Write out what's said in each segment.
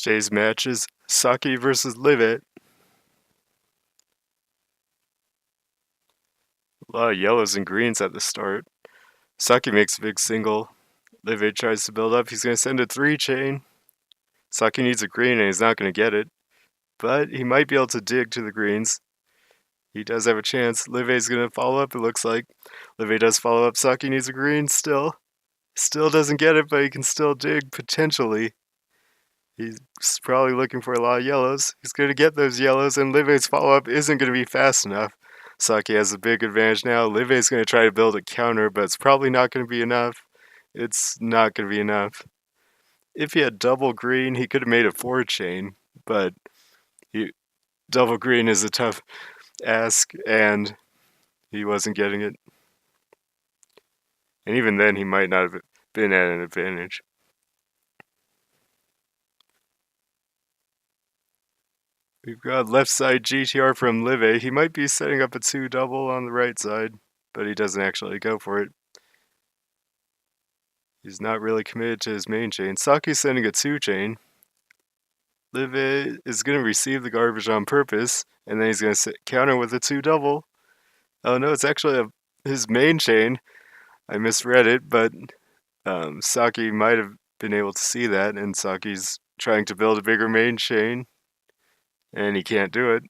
Today's match is Saki versus Livet. A lot of yellows and greens at the start. Saki makes a big single. Livet tries to build up. He's going to send a 3-chain. Saki needs a green and he's not going to get it. But he might be able to dig to the greens. He does have a chance. Livet's going to follow up, it looks like. Livet does follow up. Saki needs a green still. Still doesn't get it, but he can still dig potentially. He's probably looking for a lot of yellows. He's going to get those yellows, and Livet's follow-up isn't going to be fast enough. Saki has a big advantage now. Livet's going to try to build a counter, but it's probably not going to be enough. It's not going to be enough. If he had double green, he could have made a 4-chain, but double green is a tough ask, and he wasn't getting it. And even then, he might not have been at an advantage. We've got left side GTR from Live. He might be setting up a 2-double on the right side, but he doesn't actually go for it. He's not really committed to his main chain. Saki's sending a 2-chain. Live is going to receive the garbage on purpose, and then he's going to counter with a 2-double. Oh no, it's actually his main chain. I misread it, but Saki might have been able to see that, and Saki's trying to build a bigger main chain, and he can't do it.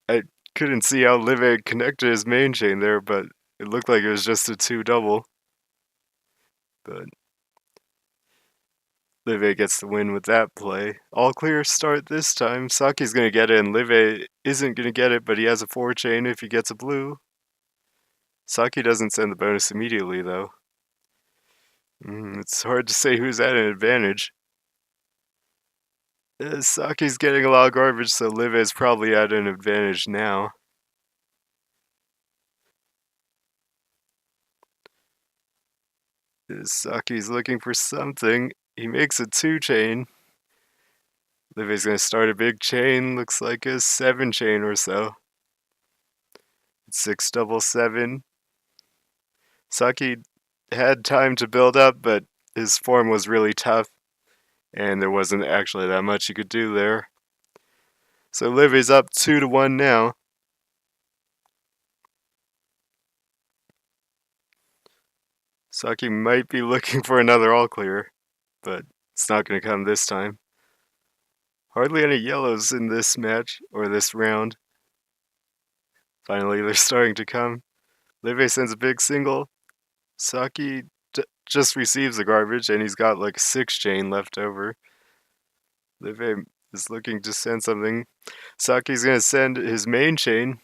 I couldn't see how Live connected his main chain there, but it looked like it was just a 2-double. But Live gets the win with that play. All clear start this time. Saki's going to get it, and Live isn't going to get it, but he has a 4-chain if he gets a blue. Saki doesn't send the bonus immediately, though. It's hard to say who's at an advantage. Saki's getting a lot of garbage, so Live is probably at an advantage now. Saki's looking for something. He makes a 2-chain. Live's going to start a big chain. Looks like a 7-chain or so. It's 6-double-7. Saki had time to build up, but his form was really tough, and there wasn't actually that much he could do there. So Liv is up 2-1 now. Saki might be looking for another all clear, but it's not going to come this time. Hardly any yellows in this match, or this round. Finally, they're starting to come. Live sends a big single. Saki just receives the garbage, and he's got like a 6-chain left over. Live is looking to send something. Saki's going to send his main chain.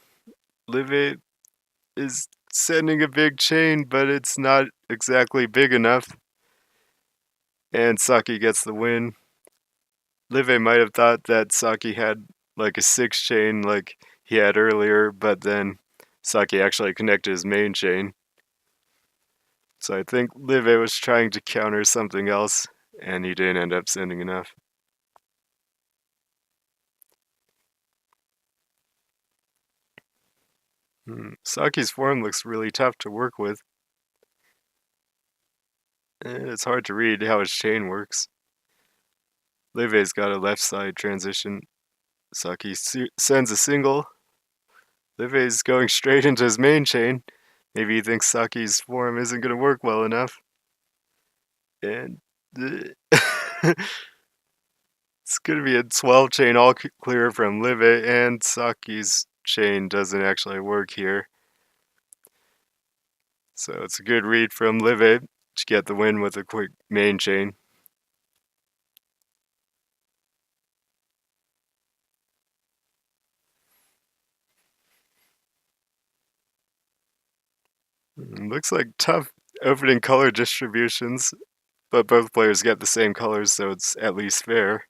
Live is sending a big chain, but it's not exactly big enough. And Saki gets the win. Live might have thought that Saki had like a 6-chain like he had earlier, but then Saki actually connected his main chain. So I think Live was trying to counter something else, and he didn't end up sending enough. Saki's form looks really tough to work with. It's hard to read how his chain works. Live's got a left side transition. Saki sends a single. Live's going straight into his main chain. Maybe he thinks Saki's form isn't going to work well enough. And it's going to be a 12-chain all clear from Live, and Saki's chain doesn't actually work here. So it's a good read from Live to get the win with a quick main chain. Looks like tough opening color distributions, but both players get the same colors, so it's at least fair.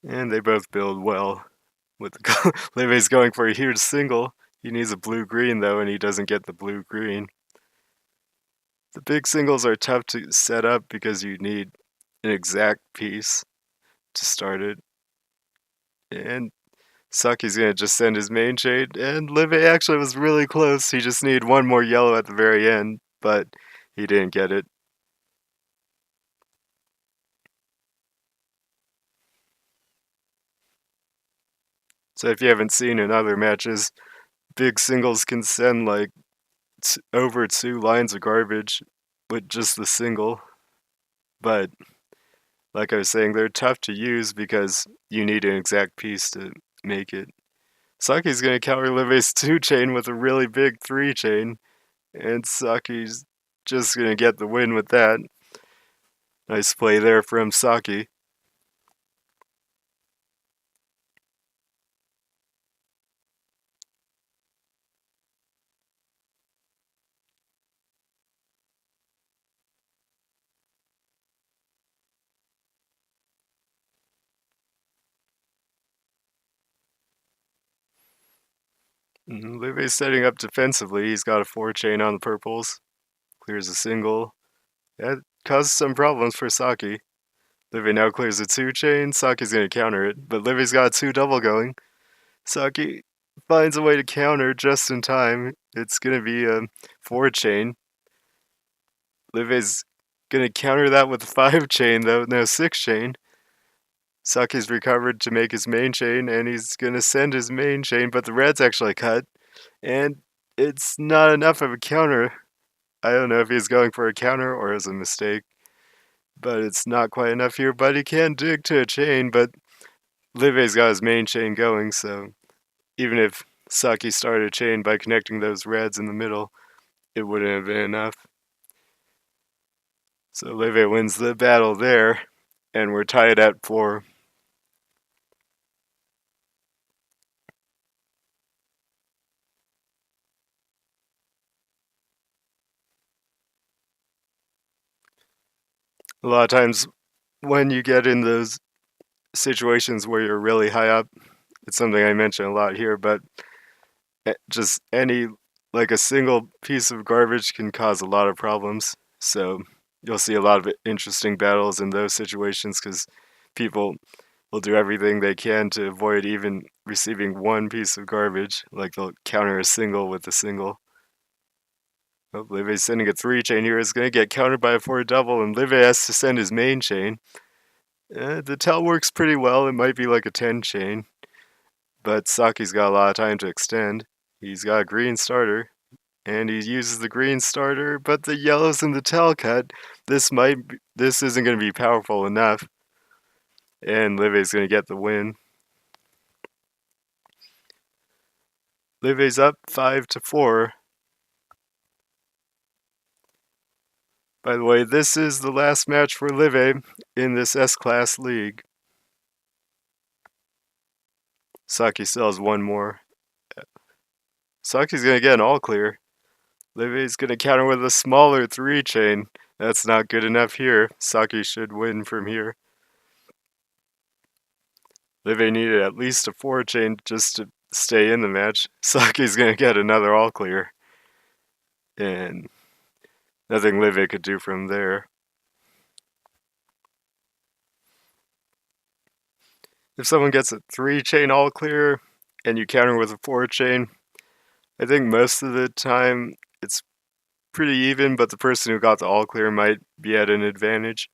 And they both build well. With Live's going for a huge single. He needs a blue-green though, and he doesn't get the blue-green. The big singles are tough to set up because you need an exact piece to start it. And Saki's gonna just send his main chain, and Live actually was really close. He just needed one more yellow at the very end, but He didn't get it. So if you haven't seen in other matches, big singles can send like over 2 lines of garbage with just the single. But like I was saying, they're tough to use because you need an exact piece to make it. Saki's going to counter Livy's 2 chain with a really big 3 chain, and Saki's just going to get the win with that. Nice play there from Saki. Livy's setting up defensively. He's got a 4 chain on the purples. Clears a single. That causes some problems for Saki. Livy now clears a 2 chain. Saki's going to counter it, but Livy's got a 2 double going. Saki finds a way to counter just in time. It's going to be a 4 chain. Livy's going to counter that with a 5 chain, though. No, 6 chain. Saki's recovered to make his main chain, and he's going to send his main chain, but the red's actually cut. And it's not enough of a counter. I don't know if he's going for a counter or as a mistake, but it's not quite enough here. But he can dig to a chain, but Livy's got his main chain going, so even if Saki started a chain by connecting those reds in the middle, it wouldn't have been enough. So Livy wins the battle there, and we're tied at 4. A lot of times when you get in those situations where you're really high up, it's something I mention a lot here, but just any, like a single piece of garbage can cause a lot of problems. So you'll see a lot of interesting battles in those situations because people will do everything they can to avoid even receiving one piece of garbage. Like they'll counter a single with a single. Oh, Livy's sending a 3 chain here. It's going to get countered by a 4 double, and Livy has to send his main chain. The tell works pretty well. It might be like a 10 chain, but Saki's got a lot of time to extend. He's got a green starter, and he uses the green starter, but the yellow's in the tell cut. This isn't going to be powerful enough, and Livy's going to get the win. Livy's up 5-4. By the way, this is the last match for Livy in this S-Class league. Saki still has one more. Saki's going to get an all clear. Livy's going to counter with a smaller 3 chain. That's not good enough here. Saki should win from here. Livy needed at least a 4 chain just to stay in the match. Saki's going to get another all clear. And nothing Livy could do from there. If someone gets a 3 chain all clear and you counter with a 4 chain, I think most of the time it's pretty even, but the person who got the all clear might be at an advantage.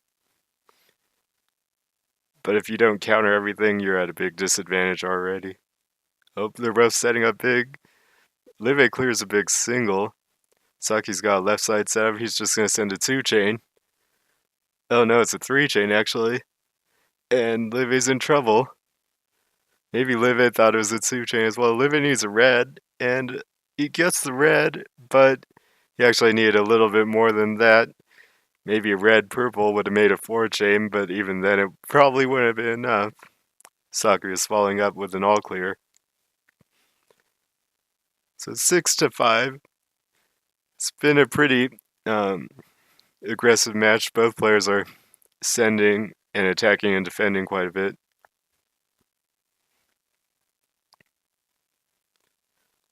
But if you don't counter everything, you're at a big disadvantage already. Oh, they're both setting up big. Livy clears a big single. Saki's got a left side setup. He's just going to send a 2 chain. Oh no, it's a 3 chain actually. And Livy's in trouble. Maybe Livy thought it was a 2 chain as well. Livy needs a red, and he gets the red, but he actually needed a little bit more than that. Maybe a red purple would have made a 4 chain, but even then it probably wouldn't have been enough. Saki is following up with an all clear. So 6-5. It's been a pretty aggressive match. Both players are sending and attacking and defending quite a bit.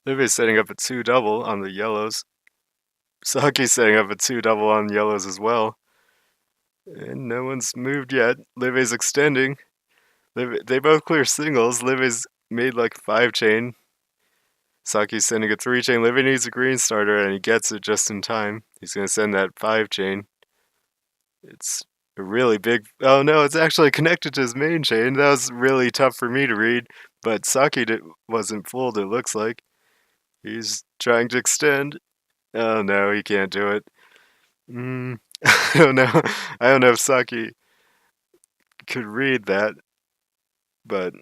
Livy's setting up a 2 double on the yellows. Saki's setting up a 2 double on yellows as well. And no one's moved yet. Livy's extending. They both clear singles. Livy's made like a 5 chain. Saki's sending a 3-chain. Livy needs a green starter, and he gets it just in time. He's going to send that 5-chain. It's a really big... Oh no, it's actually connected to his main chain. That was really tough for me to read, but Saki wasn't fooled, it looks like. He's trying to extend. Oh no, he can't do it. I don't know. I don't know if Saki could read that, but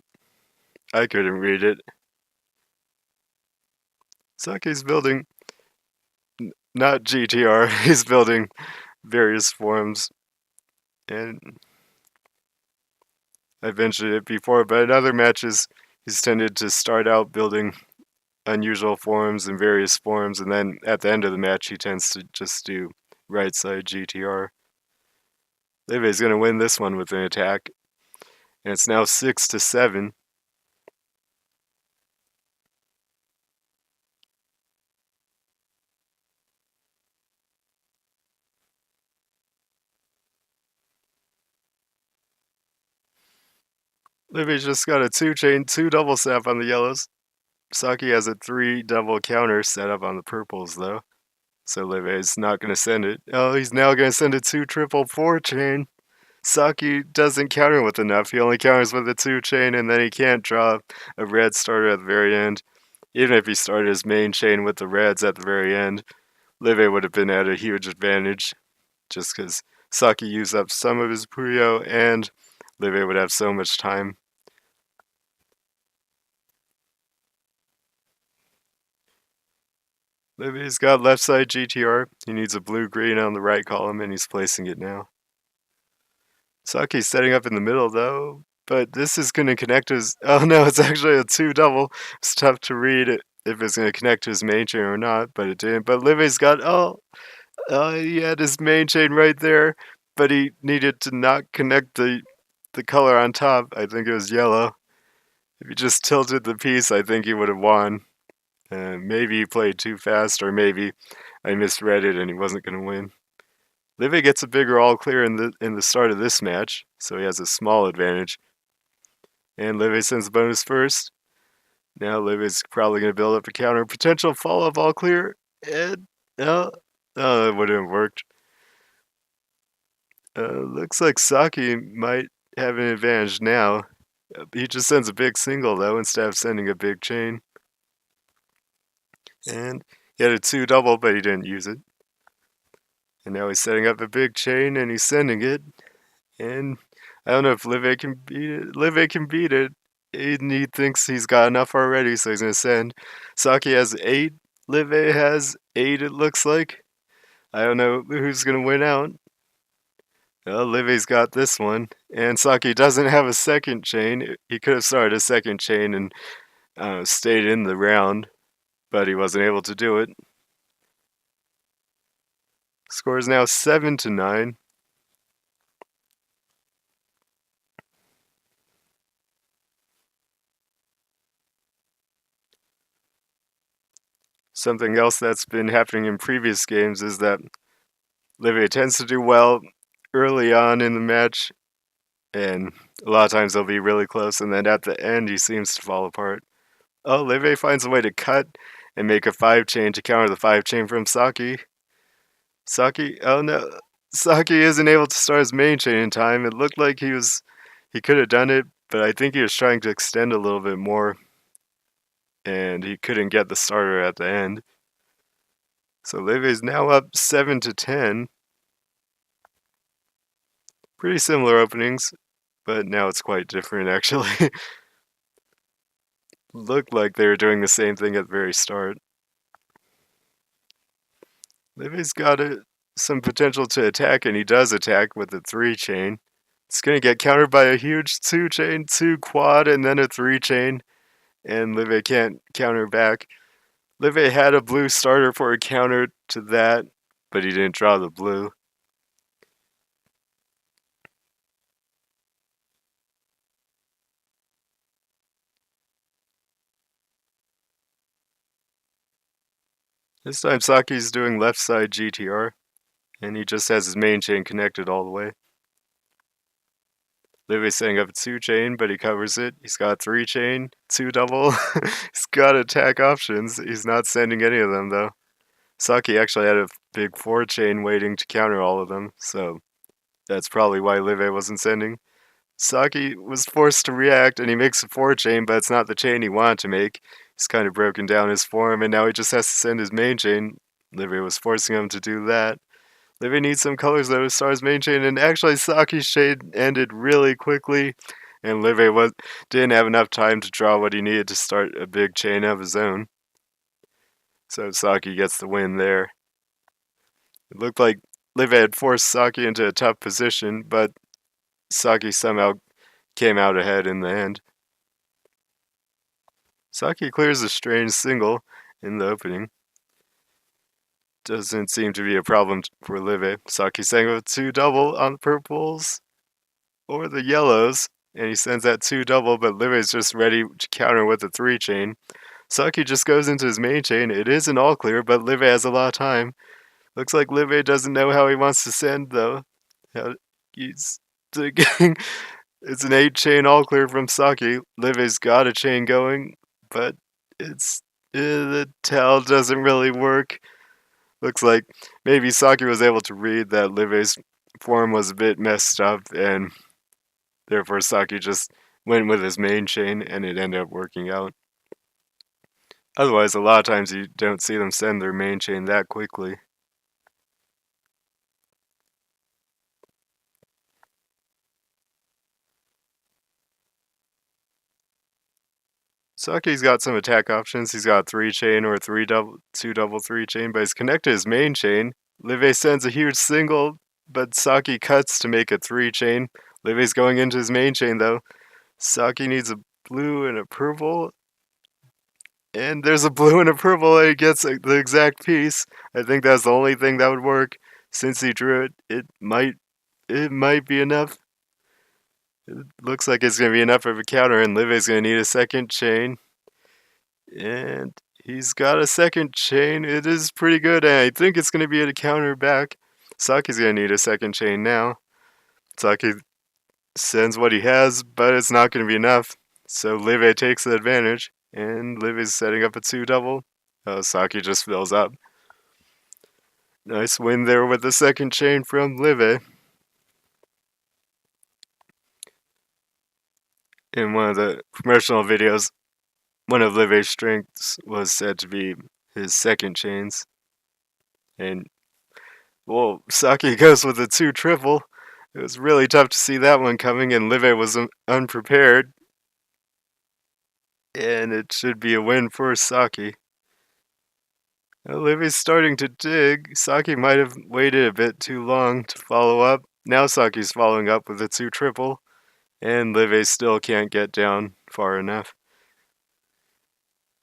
I couldn't read it. Saki's building, not GTR, he's building various forms, and I've mentioned it before, but in other matches, he's tended to start out building unusual forms and various forms, and then at the end of the match, he tends to just do right side GTR. Livy's going to win this one with an attack, and it's now 6-7. Livy's just got a 2-chain, 2 double snap on the yellows. Saki has a 3 double counter set up on the purples, though. So Livy's not going to send it. Oh, he's now going to send a 2 triple 4-chain. Saki doesn't counter with enough. He only counters with a 2-chain, and then he can't draw a red starter at the very end. Even if he started his main chain with the reds at the very end, Livy would have been at a huge advantage, just because Saki used up some of his Puyo, and Livy would have so much time. Livy's got left side GTR. He needs a blue-green on the right column, and he's placing it now. Saki's setting up in the middle, though, but this is going to connect to his... Oh no, it's actually a 2 double. It's tough to read if it's going to connect to his main chain or not, but it didn't. But Livy's got... he had his main chain right there, but he needed to not connect the color on top. I think it was yellow. If he just tilted the piece, I think he would have won. Maybe he played too fast, or maybe I misread it and he wasn't going to win. Livy gets a bigger all clear in the start of this match, so he has a small advantage. And Livy sends the bonus first. Now Livy's probably going to build up a counter. Potential fall off all clear. And no, it wouldn't have worked. Looks like Saki might have an advantage now. He just sends a big single though instead of sending a big chain. And he had a 2 double, but he didn't use it. And now he's setting up a big chain and he's sending it. And I don't know if Livy can beat it. Livy can beat it. He thinks he's got enough already, so he's going to send. Saki has 8. Livy has 8, it looks like. I don't know who's going to win out. Well, Livy's got this one. And Saki doesn't have a second chain. He could have started a second chain and stayed in the round, but he wasn't able to do it. Score is now 7-9. Something else that's been happening in previous games is that Livy tends to do well early on in the match, and a lot of times they'll be really close, and then at the end he seems to fall apart. Oh, Livy finds a way to cut and make a 5-chain to counter the 5-chain from Saki. Oh no, Saki isn't able to start his main chain in time. It looked like he could have done it, but I think he was trying to extend a little bit more, and he couldn't get the starter at the end. So Livy's now up 7-10. Pretty similar openings, but now it's quite different actually. Looked like they were doing the same thing at the very start. Livy's got some potential to attack, and he does attack with the 3-chain. It's going to get countered by a huge 2-chain, 2 quad, and then a 3-chain, and Livy can't counter back. Livy had a blue starter for a counter to that, but he didn't draw the blue. This time Saki's doing left side GTR, and he just has his main chain connected all the way. Livy's setting up a 2-chain, but he covers it. He's got 3-chain, 2 double. He's got attack options. He's not sending any of them, though. Saki actually had a big 4-chain waiting to counter all of them, so that's probably why Livy wasn't sending. Saki was forced to react, and he makes a 4-chain, but it's not the chain he wanted to make. He's kind of broken down his form, and now he just has to send his main chain. Livy was forcing him to do that. Livy needs some colors though to start his main chain, and actually Saki's chain ended really quickly, and Livy didn't have enough time to draw what he needed to start a big chain of his own. So Saki gets the win there. It looked like Livy had forced Saki into a tough position, but Saki somehow came out ahead in the end. Saki clears a strange single in the opening. Doesn't seem to be a problem for Livy. Saki sang with 2 double on the purples or the yellows, and he sends that 2 double, but Livy's just ready to counter with a 3-chain. Saki just goes into his main chain. It isn't all clear, but Livy has a lot of time. Looks like Livy doesn't know how he wants to send, though. He's thinking it's an 8-chain all clear from Saki. Livy's got a chain going, but the tell doesn't really work. Looks like maybe Saki was able to read that Livy's form was a bit messed up, and therefore Saki just went with his main chain, and it ended up working out. Otherwise, a lot of times you don't see them send their main chain that quickly. Saki's got some attack options. He's got 3-chain or 2 double 3-chain, but he's connected his main chain. Livy sends a huge single, but Saki cuts to make a 3-chain. Livy's going into his main chain though. Saki needs a blue and a purple. And there's a blue and a purple, and he gets the exact piece. I think that's the only thing that would work. Since he drew it, it might be enough. It looks like it's going to be enough of a counter, and Livy's going to need a second chain. And he's got a second chain. It is pretty good, and I think it's going to be a counter back. Saki's going to need a second chain now. Saki sends what he has, but it's not going to be enough. So Livy takes the advantage, and Livy's setting up a 2 double. Saki just fills up. Nice win there with the second chain from Livy. In one of the promotional videos, one of Livy's strengths was said to be his second chains. And, well, Saki goes with a 2 triple. It was really tough to see that one coming, and Livy was unprepared. And it should be a win for Saki. Livy's starting to dig. Saki might have waited a bit too long to follow up. Now Saki's following up with a 2 triple, and Livy still can't get down far enough.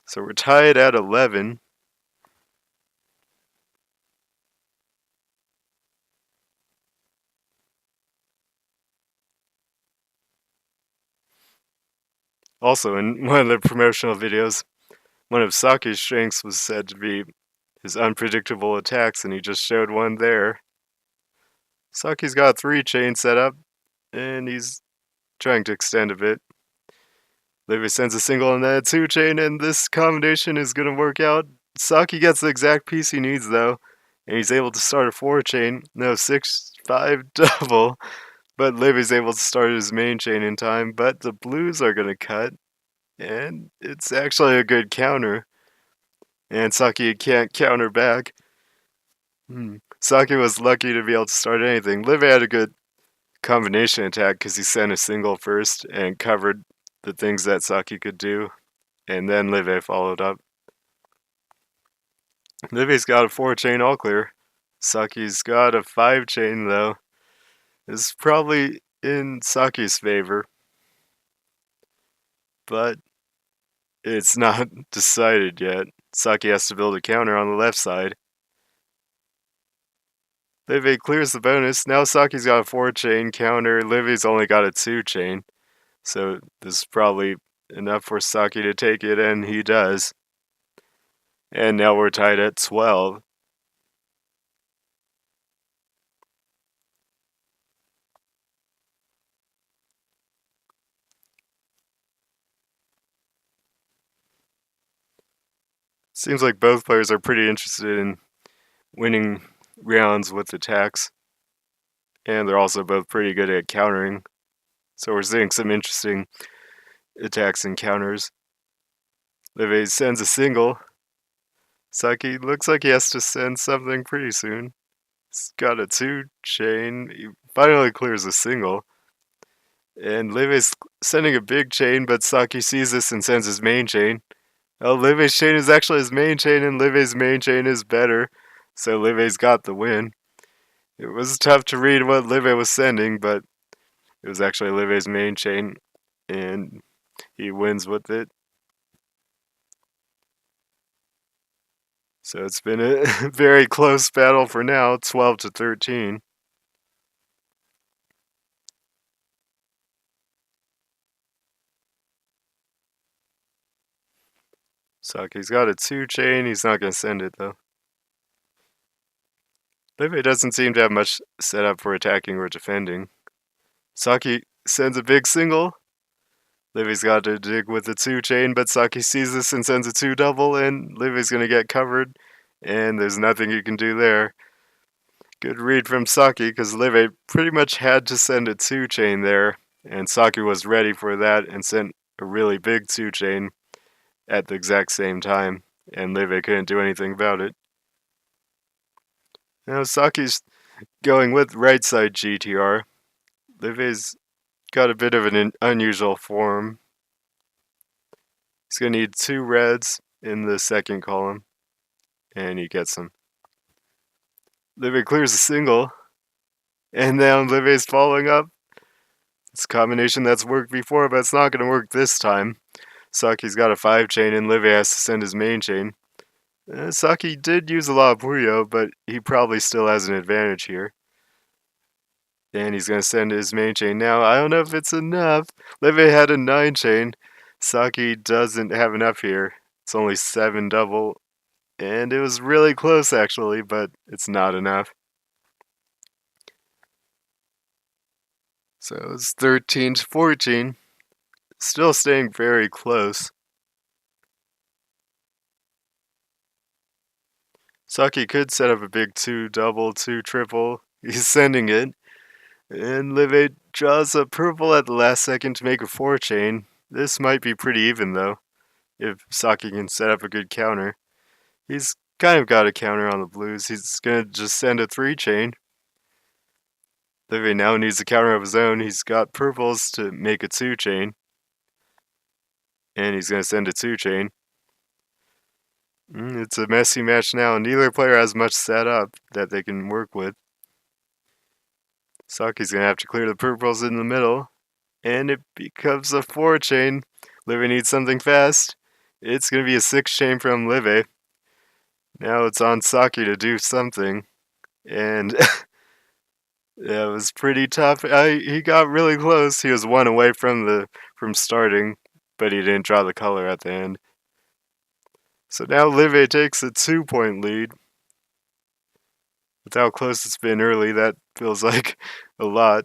So we're tied at 11. Also, in one of the promotional videos, one of Saki's strengths was said to be his unpredictable attacks, and he just showed one there. Saki's got 3 chains set up, and he's trying to extend a bit. Livy sends a single and then a 2-chain, and this combination is going to work out. Saki gets the exact piece he needs, though, and he's able to start a 4-chain. No, 6-5 double. But Livy's able to start his main chain in time, but the blues are going to cut, and it's actually a good counter. And Saki can't counter back. Saki was lucky to be able to start anything. Livy had a good combination attack because he sent a single first and covered the things that Saki could do, and then Livy followed up. Livy's got a 4-chain all clear. Saki's got a 5-chain though. It's probably in Saki's favor, but it's not decided yet. Saki has to build a counter on the left side. Livy clears the bonus. Now Saki's got a 4-chain counter. Livy's only got a 2-chain. So this is probably enough for Saki to take it, and he does. And now we're tied at 12. Seems like both players are pretty interested in winning rounds with attacks, and they're also both pretty good at countering. So we're seeing some interesting attacks and counters. Live sends a single. Saki looks like he has to send something pretty soon. He's got a two chain. He finally clears a single. And Live's sending a big chain, but Saki sees this and sends his main chain. Oh, Live's chain is actually his main chain, and Live's main chain is better. So Live's got the win. It was tough to read what Live was sending, but it was actually Live's main chain, and he wins with it. So it's been a very close battle for now, 12-13. Saki's got a two chain. He's not going to send it though. Live doesn't seem to have much set up for attacking or defending. Saki sends a big single. Livy's got to dig with the two chain, but Saki sees this and sends a two double, and Livy's going to get covered, and there's nothing you can do there. Good read from Saki, because Livy pretty much had to send a two chain there, and Saki was ready for that and sent a really big two chain at the exact same time, and Livy couldn't do anything about it. Now Saki's going with right side GTR. Livy's got a bit of an unusual form. He's going to need two reds in the second column, and he gets them. Livy clears a single, and now Livy's following up. It's a combination that's worked before, but it's not going to work this time. Saki's got a five chain, and Livy has to send his main chain. Saki did use a lot of Puyo, but he probably still has an advantage here. And he's going to send his main chain now. I don't know if it's enough. Livy had a nine chain. Saki doesn't have enough here. It's only seven double. And it was really close actually, but it's not enough. So it's 13-14. Still staying very close. Saki could set up a big two double, two triple. He's sending it. And Live draws a purple at the last second to make a four chain. This might be pretty even though, if Saki can set up a good counter. He's kind of got a counter on the blues. He's gonna just send a three chain. Live now needs a counter of his own. He's got purples to make a two chain. And he's gonna send a two chain. It's a messy match now. Neither player has much set up that they can work with. Saki's gonna have to clear the purples in the middle, and it becomes a four chain. Live needs something fast. It's gonna be a six chain from Live. Now it's on Saki to do something, and yeah, it was pretty tough. He got really close. He was one away from starting, but he didn't draw the color at the end. So now Live takes a 2-point lead. With how close it's been early, that feels like a lot.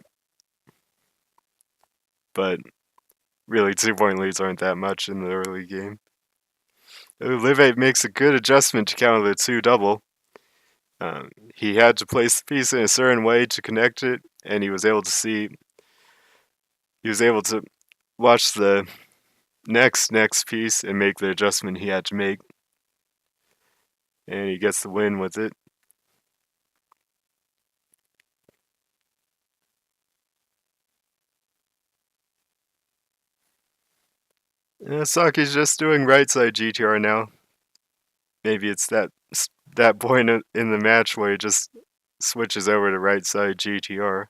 But really, 2-point leads aren't that much in the early game. Live makes a good adjustment to counter the two double. He had to place the piece in a certain way to connect it, and he was able to watch the next piece and make the adjustment he had to make. And he gets the win with it. Saki's just doing right side GTR now. Maybe it's that point in the match where he just switches over to right side GTR.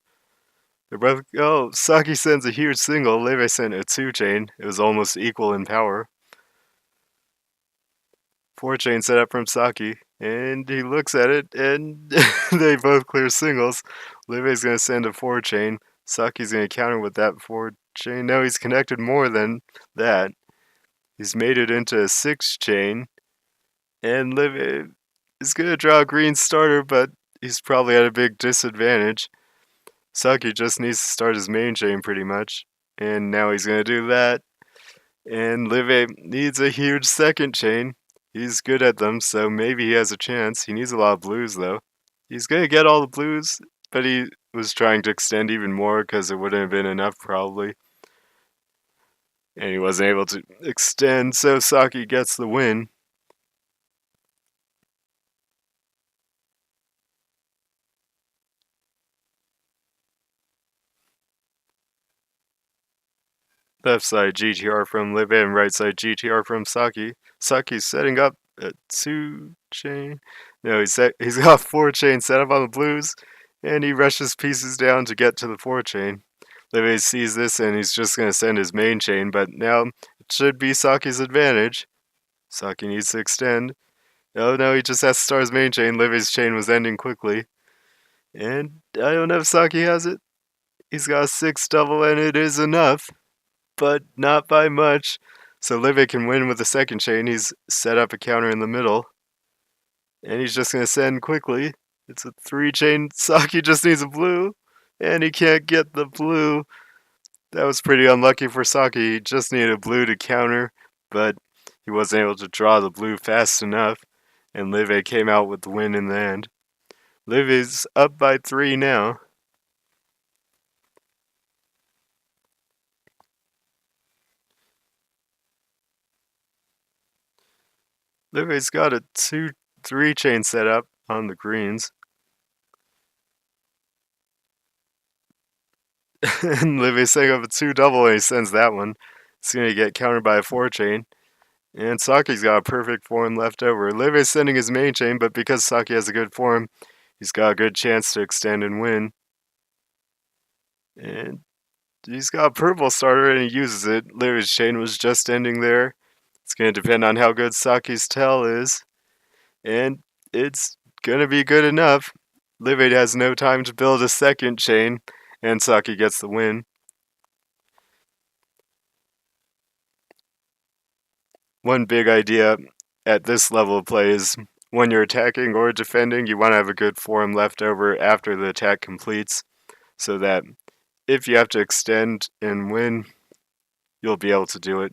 They're both, Saki sends a huge single, Leve sent a two chain. It was almost equal in power. Four chain set up from Saki, and he looks at it, and they both clear singles. Leve's gonna send a four chain. Saki's gonna counter with that four chain. No, he's connected more than that. He's made it into a six chain, and Leve is gonna draw a green starter, but he's probably at a big disadvantage. Saki just needs to start his main chain pretty much, and now he's gonna do that. And Live needs a huge second chain. He's good at them, so maybe he has a chance. He needs a lot of blues, though. He's gonna get all the blues, but he was trying to extend even more because it wouldn't have been enough, probably. And he wasn't able to extend, so Saki gets the win. Left side GTR from Live and right side GTR from Saki. Saki's setting up a 2-chain. No, he's got 4-chain set up on the blues, and he rushes pieces down to get to the 4-chain. Live sees this and he's just going to send his main chain, but now it should be Saki's advantage. Saki needs to extend. Oh no, he just has to start his main chain. Livy's chain was ending quickly. And I don't know if Saki has it. He's got a 6 double and it is enough, but not by much. So Livy can win with the second chain. He's set up a counter in the middle. And he's just going to send quickly. It's a 3-chain. Saki just needs a blue. And he can't get the blue. That was pretty unlucky for Saki. He just needed a blue to counter, but he wasn't able to draw the blue fast enough. And Livy came out with the win in the end. Livy's up by 3 now. Livy's got a 2-3 chain set up on the greens. And Livy's setting up a 2 double and he sends that one. It's going to get countered by a 4-chain. And Saki's got a perfect form left over. Livy's sending his main chain, but because Saki has a good form, he's got a good chance to extend and win. And he's got a purple starter and he uses it. Livy's chain was just ending there. It's going to depend on how good Saki's tell is. And it's going to be good enough. Livy has no time to build a second chain, and Saki gets the win. One big idea at this level of play is when you're attacking or defending, you want to have a good form left over after the attack completes, so that if you have to extend and win, you'll be able to do it.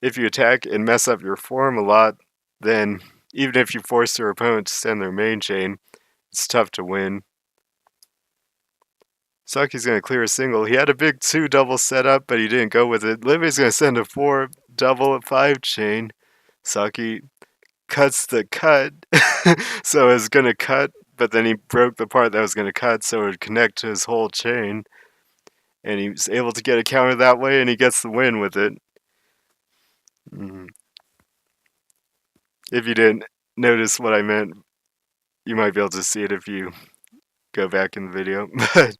If you attack and mess up your form a lot, then even if you force your opponent to send their main chain, it's tough to win. Saki's going to clear a single. He had a big 2 double set up, but he didn't go with it. Livy's going to send a 4 double at 5-chain. Saki cuts the cut, so it's going to cut, but then he broke the part that was going to cut, so it would connect to his whole chain. And he was able to get a counter that way, and he gets the win with it. If you didn't notice what I meant, you might be able to see it if you go back in the video. But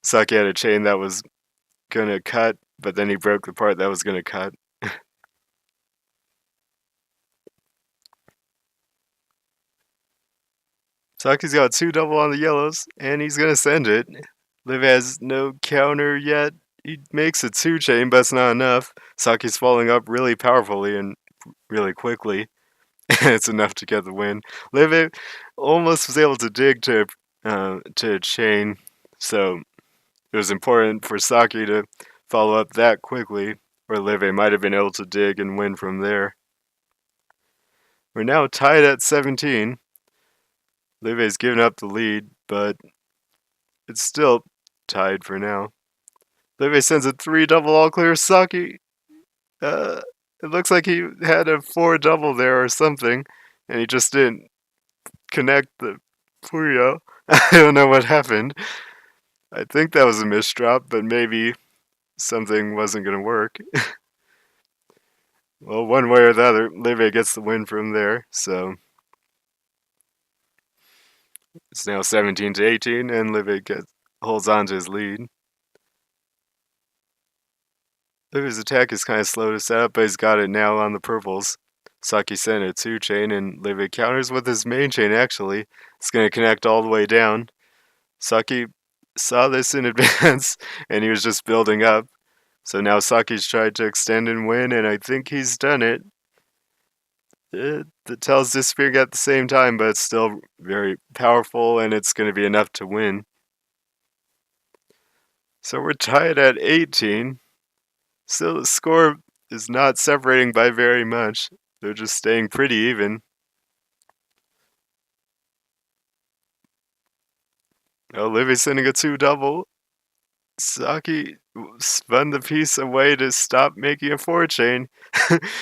Saki had a chain that was going to cut, but then he broke the part that was going to cut. Saki's got 2 double on the yellows, and he's going to send it. Liv has no counter yet. He makes a 2-chain, but it's not enough. Saki's following up really powerfully and really quickly. It's enough to get the win. Liv almost was able to dig to a chain, so it was important for Saki to follow up that quickly, or Liv might have been able to dig and win from there. We're now tied at 17. Livy's given up the lead, but it's still tied for now. Livy sends a 3 double all clear Saki. It looks like he had a 4 double there or something, and he just didn't connect the Puyo. I don't know what happened. I think that was a misdrop, but maybe something wasn't going to work. Well, one way or the other, Livy gets the win from there, so it's now 17 to 18, and Livy holds on to his lead. Livy's attack is kind of slow to set up, but he's got it now on the purples. Saki sent a 2-chain, and Livy counters with his main chain, actually. It's going to connect all the way down. Saki saw this in advance, and he was just building up. So now Saki's tried to extend and win, and I think he's done it. The tail's disappearing at the same time, but it's still very powerful, and it's going to be enough to win. So we're tied at 18. Still, the score is not separating by very much. They're just staying pretty even. Oh, Livy's sending a 2 double. Saki spun the piece away to stop making a 4 chain.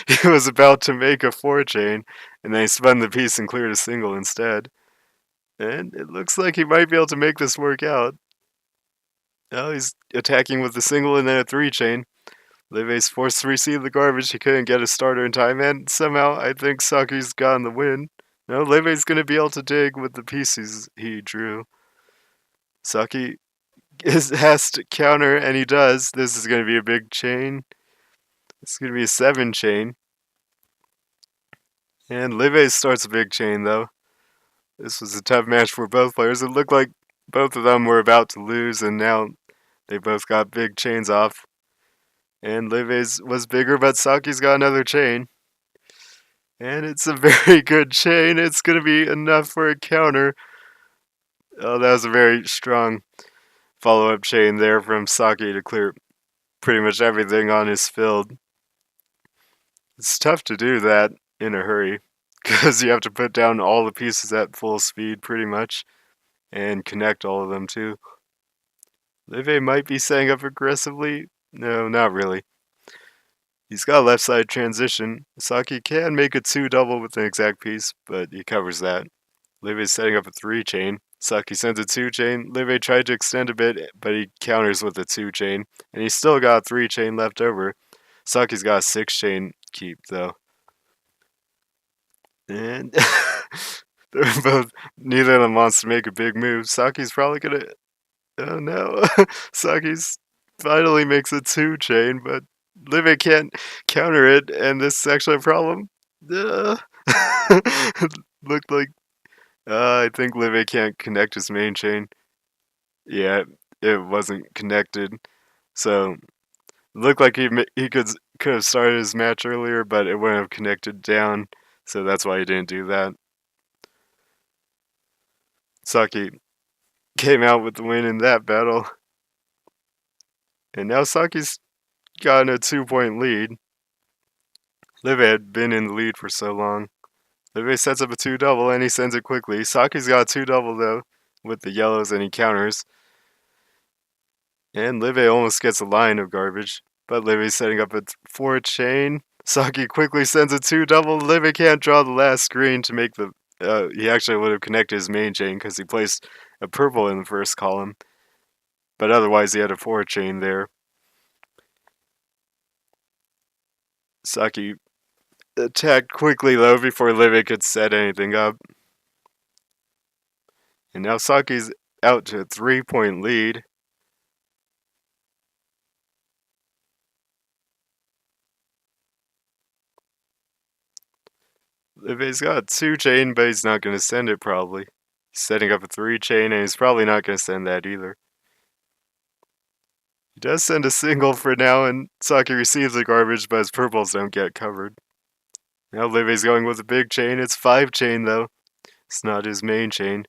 He was about to make a 4 chain, and then he spun the piece and cleared a single instead. And it looks like he might be able to make this work out. Oh, he's attacking with a single and then a 3 chain. Livy's forced to receive the garbage. He couldn't get a starter in time, and somehow I think Saki's gotten the win. No, Livy's going to be able to dig with the pieces he drew. Saki has to counter, and he does. This is going to be a big chain. It's going to be a 7 chain. And Live starts a big chain, though. This was a tough match for both players. It looked like both of them were about to lose, and now they both got big chains off. And Live's was bigger, but Saki's got another chain. And it's a very good chain. It's going to be enough for a counter. Oh, that was a very strong follow-up chain there from Saki to clear pretty much everything on his field. It's tough to do that in a hurry because you have to put down all the pieces at full speed pretty much and connect all of them too. Live might be setting up aggressively. No, not really. He's got a left side transition. Saki can make a 2 double with an exact piece, but he covers that. Live is setting up a 3 chain. Saki sends a 2 chain. Live tried to extend a bit, but he counters with a 2 chain, and he's still got a 3 chain left over. Saki's got a 6 chain keep though. And they're both, neither of them wants to make a big move. Saki's probably gonna, oh no. Saki's finally makes a 2 chain, but Live can't counter it, and this is actually a problem. Looked like, I think Live can't connect his main chain. Yeah, it wasn't connected. So, it looked like he could have started his match earlier, but it wouldn't have connected down, so that's why he didn't do that. Saki came out with the win in that battle. And now Saki's gotten a 2 point lead. Live had been in the lead for so long. Live sets up a 2 double and he sends it quickly. Saki's got a 2 double though with the yellows and he counters. And Live almost gets a line of garbage. But Livy's setting up a 4 chain. Saki quickly sends a 2 double. Live can't draw the last screen to make the. He actually would have connected his main chain because he placed a purple in the first column. But otherwise, he had a 4 chain there. Saki attacked quickly though before Live could set anything up. And now Saki's out to a 3 point lead. Livy's got a 2 chain, but he's not going to send it probably. He's setting up a 3 chain, and he's probably not going to send that either. He does send a single for now, and Saki receives the garbage, but his purples don't get covered. Now Livy's going with a big chain. It's 5 chain though. It's not his main chain.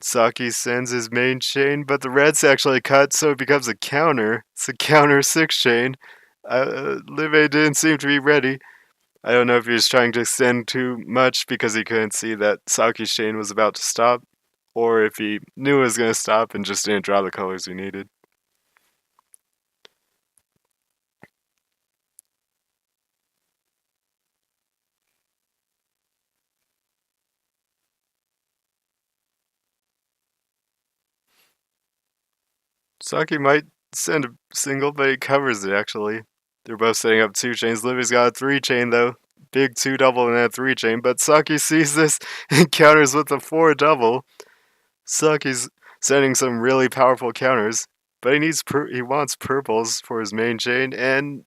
Saki sends his main chain, but the red's actually cut, so it becomes a counter. It's a counter 6 chain. Livy didn't seem to be ready. I don't know if he was trying to extend too much because he couldn't see that Saki's chain was about to stop, or if he knew it was going to stop and just didn't draw the colors he needed. Saki might send a single, but he covers it actually. They're both setting up 2 chains. Livy's got a 3 chain though. Big 2 double and a 3 chain, but Saki sees this and counters with a 4 double. Saki's sending some really powerful counters, but he wants purples for his main chain, and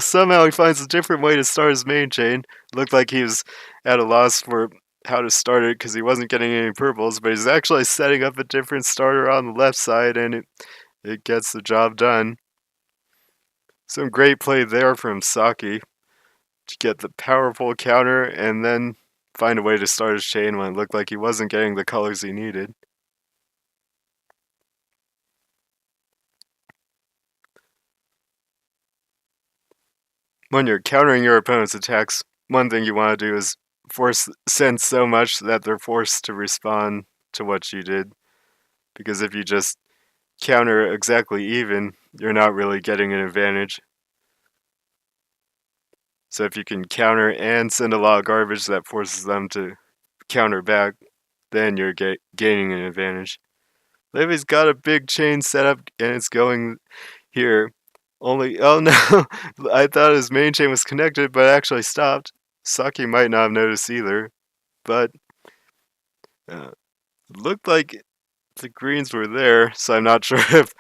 somehow he finds a different way to start his main chain. Looked like he was at a loss for how to start it because he wasn't getting any purples, but he's actually setting up a different starter on the left side, and it gets the job done. Some great play there from Saki to get the powerful counter and then find a way to start his chain when it looked like he wasn't getting the colors he needed. when you're countering your opponent's attacks, one thing you want to do is send so much that they're forced to respond to what you did. Because if you just counter exactly even, you're not really getting an advantage. So if you can counter and send a lot of garbage that forces them to counter back, then you're gaining an advantage. Levy's got a big chain set up and it's going here. Only, oh no, I thought his main chain was connected, but it actually stopped. Saki might not have noticed either, but uh, looked like the greens were there, so I'm not sure if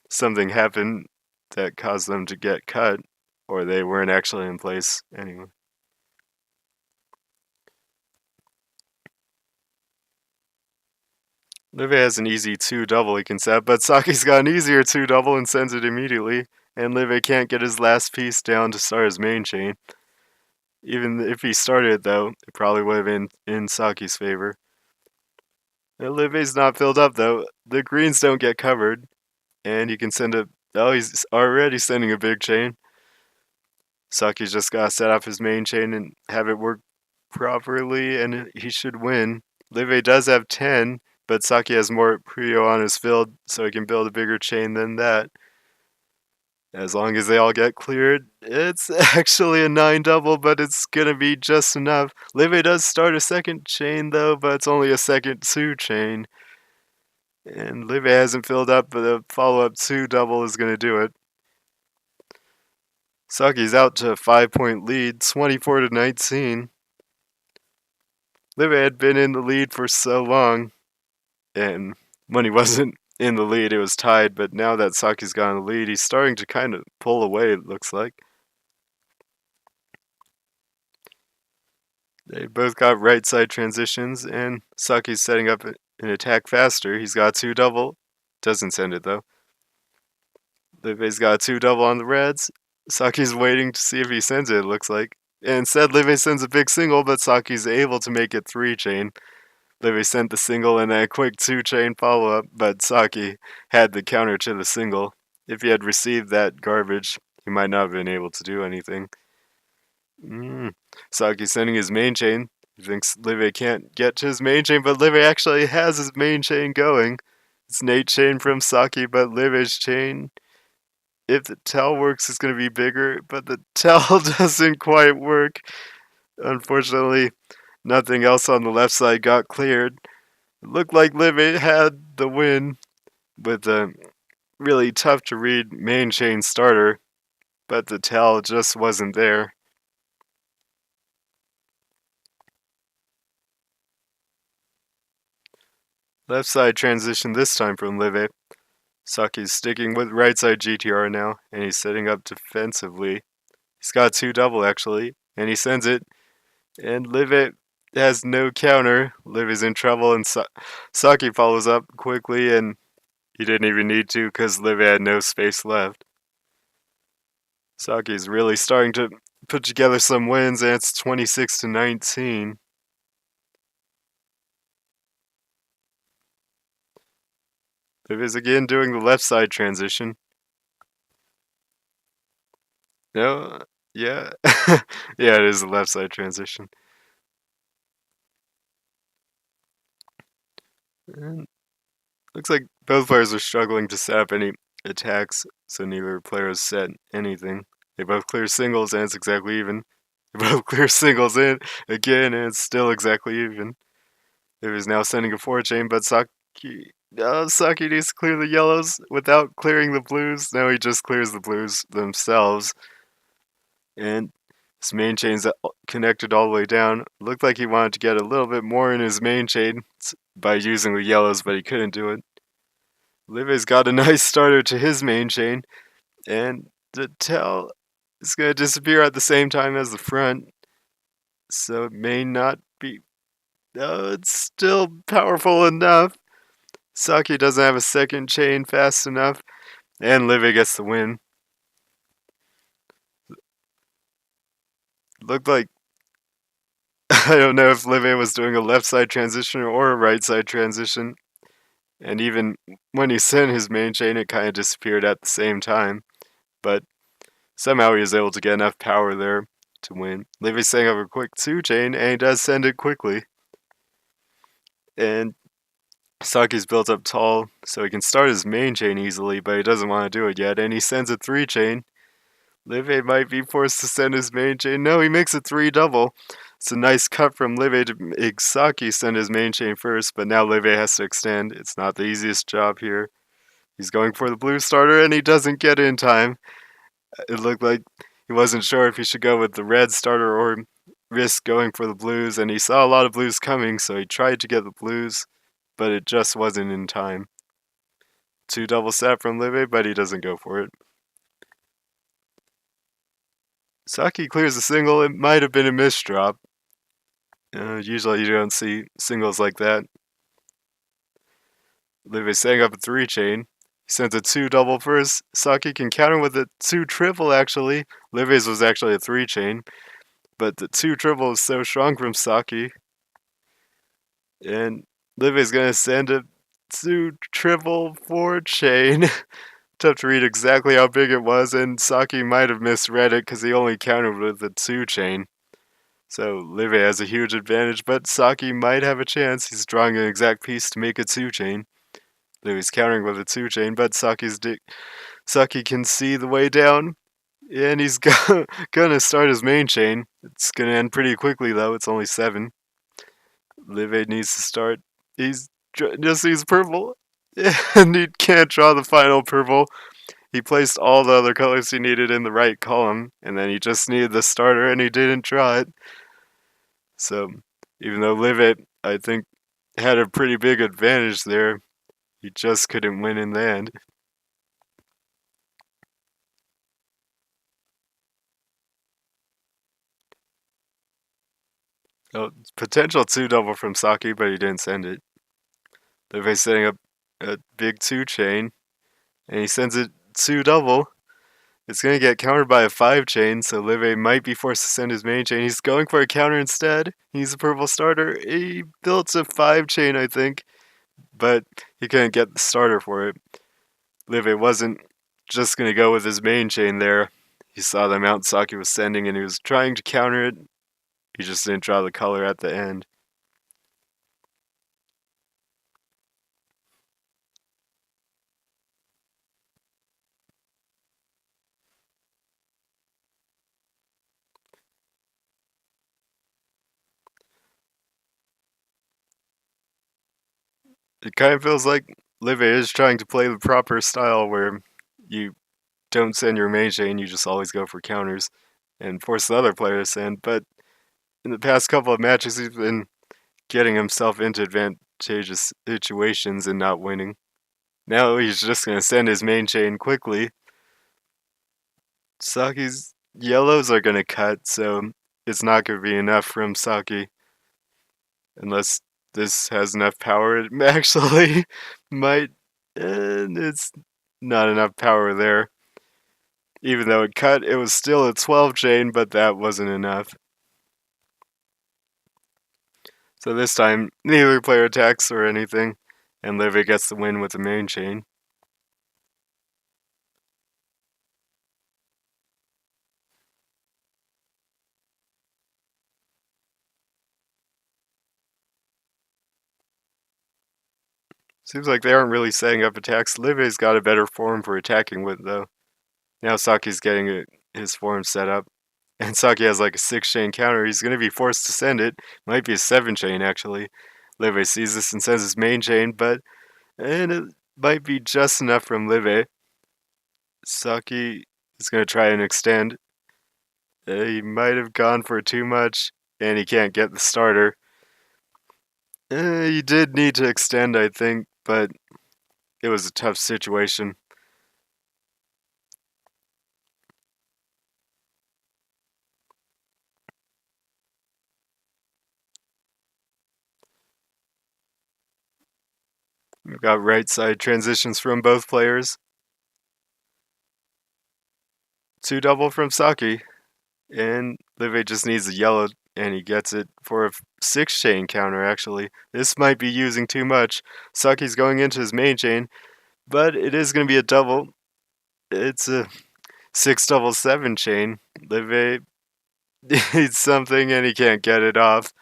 something happened that caused them to get cut, or they weren't actually in place anyway. Live has an easy 2-double he can set, but Saki's got an easier 2-double and sends it immediately, and Live can't get his last piece down to start his main chain. Even if he started it, though, it probably would have been in Saki's favor. Live's not filled up, though. The greens don't get covered, and he can send a... Oh, he's already sending a big chain. Saki's just gotta set up his main chain and have it work properly, and he should win. Live does have 10, but Saki has more Puyo on his field, so he can build a bigger chain than that. As long as they all get cleared, it's actually a 9-double, but it's gonna be just enough. Live does start a second chain, though, but it's only a second 2 chain. And Live hasn't filled up, but a follow-up 2-double is gonna do it. Saki's out to a 5-point lead, 24-19. Live had been in the lead for so long, and when he wasn't in the lead, it was tied, but now that Saki's got in the lead, he's starting to kind of pull away, it looks like. They both got right side transitions, and Saki's setting up an attack faster. He's got 2-double. Doesn't send it, though. Live's got 2-double on the reds. Saki's waiting to see if he sends it, it looks like. And instead, Live sends a big single, but Saki's able to make it 3-chain. Live sent the single and a quick 2-chain follow-up, but Saki had the counter to the single. If he had received that garbage, he might not have been able to do anything. Saki's sending his main chain. He thinks Live can't get to his main chain, but Live actually has his main chain going. It's an 8-chain from Saki, but Live's chain, if the tell works, is going to be bigger, but the tell doesn't quite work. Unfortunately, nothing else on the left side got cleared. It looked like Live had the win with a really tough to read main chain starter, but the tell just wasn't there. Left side transition this time from Live. Saki's sticking with right side GTR now, and he's setting up defensively. He's got 2-double actually, and he sends it. And Live has no counter. Live is in trouble, and Saki follows up quickly, and he didn't even need to because Live had no space left. Saki's really starting to put together some wins, and it's 26-19. Liv is again doing the left side transition. No, yeah. Yeah, it is the left side transition. And looks like both players are struggling to set up any attacks, so neither player has set anything. They both clear singles, and it's exactly even. They both clear singles in again, and it's still exactly even. Liv is now sending a 4-chain, but Saki needs to clear the yellows without clearing the blues. Now he just clears the blues themselves. And his main chain's connected all the way down. Looked like he wanted to get a little bit more in his main chain by using the yellows, but he couldn't do it. Live's got a nice starter to his main chain, and the tail is going to disappear at the same time as the front. So it may not be... No, it's still powerful enough. Saki doesn't have a second chain fast enough, and Live gets the win. Looked like... I don't know if Live was doing a left side transition or a right side transition. And even when he sent his main chain, it kind of disappeared at the same time. But Somehow he was able to get enough power there to win. Livy's setting up a quick 2-chain, and he does send it quickly. And Saki's built up tall, so he can start his main chain easily, but he doesn't want to do it yet, and he sends a 3-chain. Livy might be forced to send his main chain. No, he makes a 3-double. It's a nice cut from Livy to make Saki send his main chain first, but now Livy has to extend. It's not the easiest job here. He's going for the blue starter, and he doesn't get in time. It looked like he wasn't sure if he should go with the red starter or risk going for the blues, and he saw a lot of blues coming, so he tried to get the blues, but it just wasn't in time. 2-double set from Livy, but he doesn't go for it. Saki clears a single. It might have been a misdrop. Usually you don't see singles like that. Livy's setting up a 3-chain. He sends a 2-double first. Saki can counter with a 2-triple actually. Livy's was actually a 3-chain. But the 2-triple is so strong from Saki. And Livy's going to send a 2-triple 4-chain. Tough to read exactly how big it was, and Saki might have misread it because he only countered with a 2-chain. So Livy has a huge advantage, but Saki might have a chance. He's drawing an exact piece to make a 2-chain. Livy's countering with a 2-chain, but Saki can see the way down, and he's gonna start his main chain. It's gonna end pretty quickly though. It's only 7. Livy needs to start. He's just sees purple, and he can't draw the final purple. He placed all the other colors he needed in the right column, and then he just needed the starter, and he didn't draw it. So, even though Livy, I think, had a pretty big advantage there, he just couldn't win in the end. Oh, potential 2-double from Saki, but he didn't send it. Livy's setting up a big 2-chain, and he sends it 2-double. It's going to get countered by a 5-chain, so Livy might be forced to send his main chain. He's going for a counter instead. He's a purple starter. He built a 5-chain, I think, but he couldn't get the starter for it. Livy wasn't just going to go with his main chain there. He saw the amount Saki was sending, and he was trying to counter it. He just didn't draw the color at the end. It kind of feels like Livy is trying to play the proper style where you don't send your main chain, you just always go for counters and force the other player to send. But in the past couple of matches, he's been getting himself into advantageous situations and not winning. Now he's just going to send his main chain quickly. Saki's yellows are going to cut, so it's not going to be enough from Saki. Unless this has enough power, it actually might. And it's not enough power there. Even though it cut, it was still a 12-chain, but that wasn't enough. So this time, neither player attacks or anything, and Livy gets the win with the main chain. Seems like they aren't really setting up attacks. Livy's got a better form for attacking with, though. Now Saki's getting his form set up. And Saki has like a 6-chain counter. He's going to be forced to send it. Might be a 7-chain, actually. Livy sees this and sends his main chain, and it might be just enough from Livy. Saki is going to try and extend. He might have gone for too much, and he can't get the starter. He did need to extend, I think, but it was a tough situation. We've got right side transitions from both players. 2-double from Saki, and Livy just needs a yellow, and he gets it for a 6-chain counter, actually. This might be using too much. Saki's going into his main chain, but it is going to be a double. It's a 6 double 7 chain. Live needs something and he can't get it off.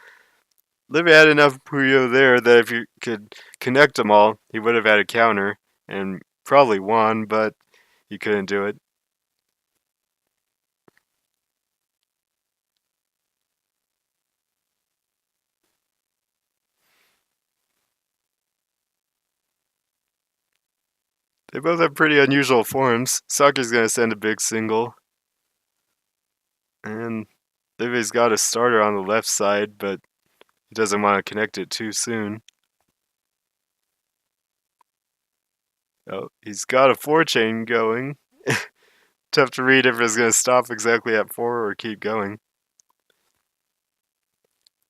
Liv had enough Puyo there that if you could connect them all, he would have had a counter and probably won, but he couldn't do it. They both have pretty unusual forms. Saki's gonna send a big single. And Livy's got a starter on the left side, but he doesn't want to connect it too soon. Oh, he's got a 4 chain going. Tough to read if it's going to stop exactly at 4 or keep going.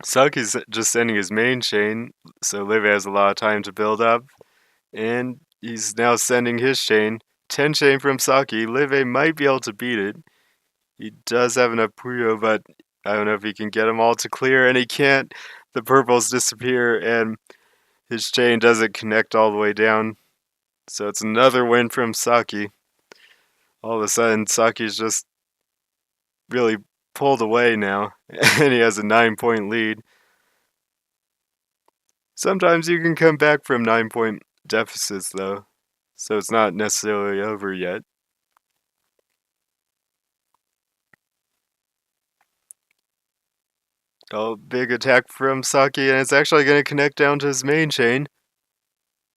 Saki's just sending his main chain, so Livy has a lot of time to build up. And he's now sending his chain. 10 chain from Saki. Livy might be able to beat it. He does have enough Puyo, but I don't know if he can get them all to clear, and he can't. The purples disappear, and his chain doesn't connect all the way down. So it's another win from Saki. All of a sudden, Saki's just really pulled away now, and he has a 9-point lead. Sometimes you can come back from 9-point deficits, though, so it's not necessarily over yet. Oh, big attack from Saki, and it's actually going to connect down to his main chain.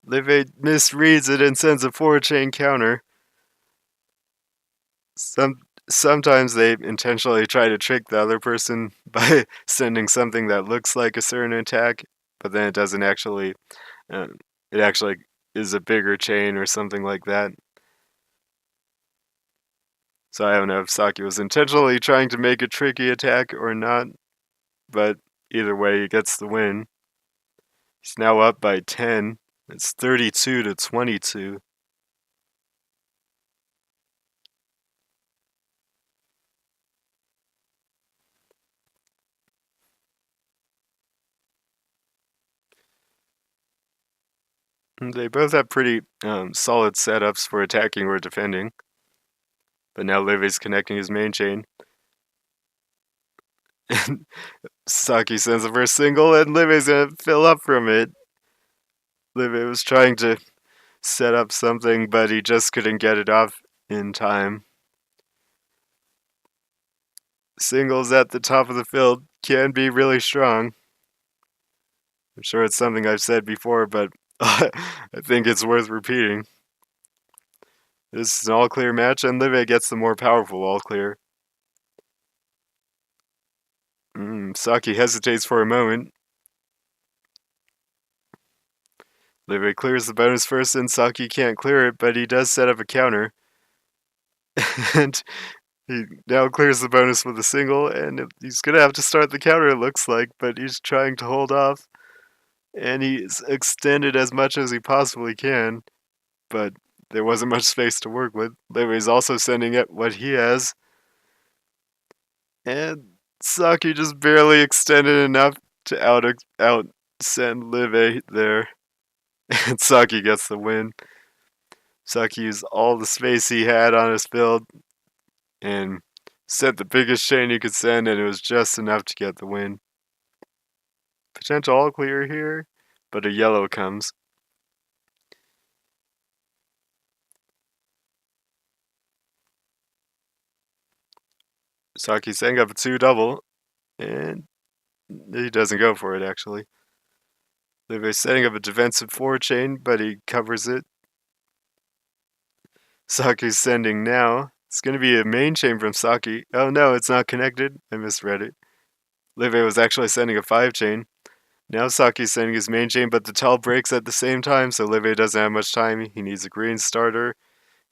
Live misreads it and sends a 4-chain counter. Sometimes they intentionally try to trick the other person by sending something that looks like a certain attack, but then it doesn't actually. It actually is a bigger chain or something like that. So I don't know if Saki was intentionally trying to make a tricky attack or not, but either way, he gets the win. He's now up by 10. It's 32 to 22. They both have pretty solid setups for attacking or defending. But now Livy's connecting his main chain. Saki sends the first single, and Livy's gonna fill up from it. Livy was trying to set up something, but he just couldn't get it off in time. Singles at the top of the field can be really strong. I'm sure it's something I've said before, but I think it's worth repeating. This is an all-clear match, and Livy gets the more powerful all-clear. Saki hesitates for a moment. Livy clears the bonus first, and Saki can't clear it, but he does set up a counter. And he now clears the bonus with a single, and he's going to have to start the counter, it looks like, but he's trying to hold off. And he's extended as much as he possibly can, but there wasn't much space to work with. Livy's also sending it what he has. And Saki just barely extended enough to out send Livy there. And Saki gets the win. Saki used all the space he had on his field and sent the biggest chain he could send, and it was just enough to get the win. Potential all clear here, but a yellow comes. Saki setting up a 2 double, and he doesn't go for it actually. Livy's setting up a defensive 4 chain, but he covers it. Saki's sending now. It's going to be a main chain from Saki. Oh no, it's not connected. I misread it. Livy was actually sending a 5 chain. Now Saki's sending his main chain, but the tell breaks at the same time, so Livy doesn't have much time. He needs a green starter,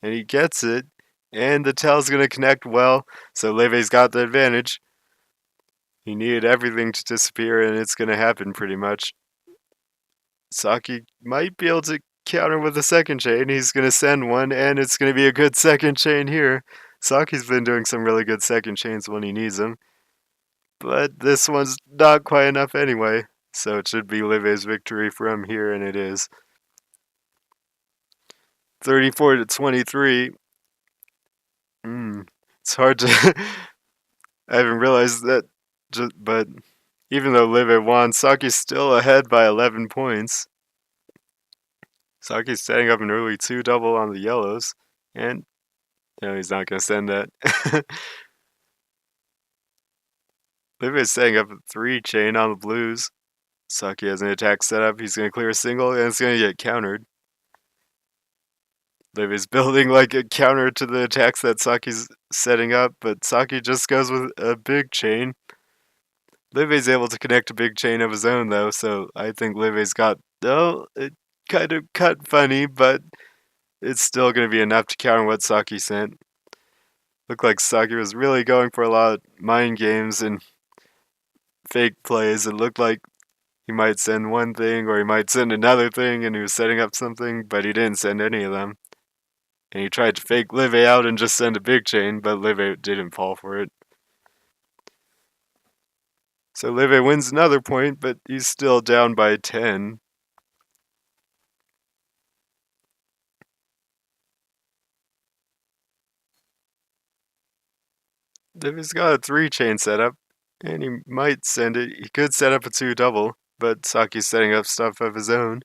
and he gets it. And the tell's going to connect well, so Livy's got the advantage. He needed everything to disappear, and it's going to happen pretty much. Saki might be able to counter with a second chain. He's going to send one, and it's going to be a good second chain here. Saki's been doing some really good second chains when he needs them. But this one's not quite enough anyway. So it should be Livy's victory from here, and it is. 34 to 23. Hmm. It's hard to. I haven't realized that, but even though Live won, Saki's still ahead by 11 points. Saki's setting up an early 2 double on the yellows, and no, he's not going to send that. Live is setting up a 3 chain on the blues. Saki has an attack set up. He's going to clear a single, and it's going to get countered. Liv is building like a counter to the attacks that Saki's setting up, but Saki just goes with a big chain. Livy's able to connect a big chain of his own, though, so I think Livy's got. Oh, it kind of cut funny, but it's still going to be enough to counter what Saki sent. Looked like Saki was really going for a lot of mind games and fake plays. It looked like he might send one thing or he might send another thing, and he was setting up something, but he didn't send any of them. And he tried to fake Live out and just send a big chain, but Live didn't fall for it. So Live wins another point, but he's still down by 10. Livy's got a 3 chain setup, and he might send it. He could set up a 2 double, but Saki's setting up stuff of his own.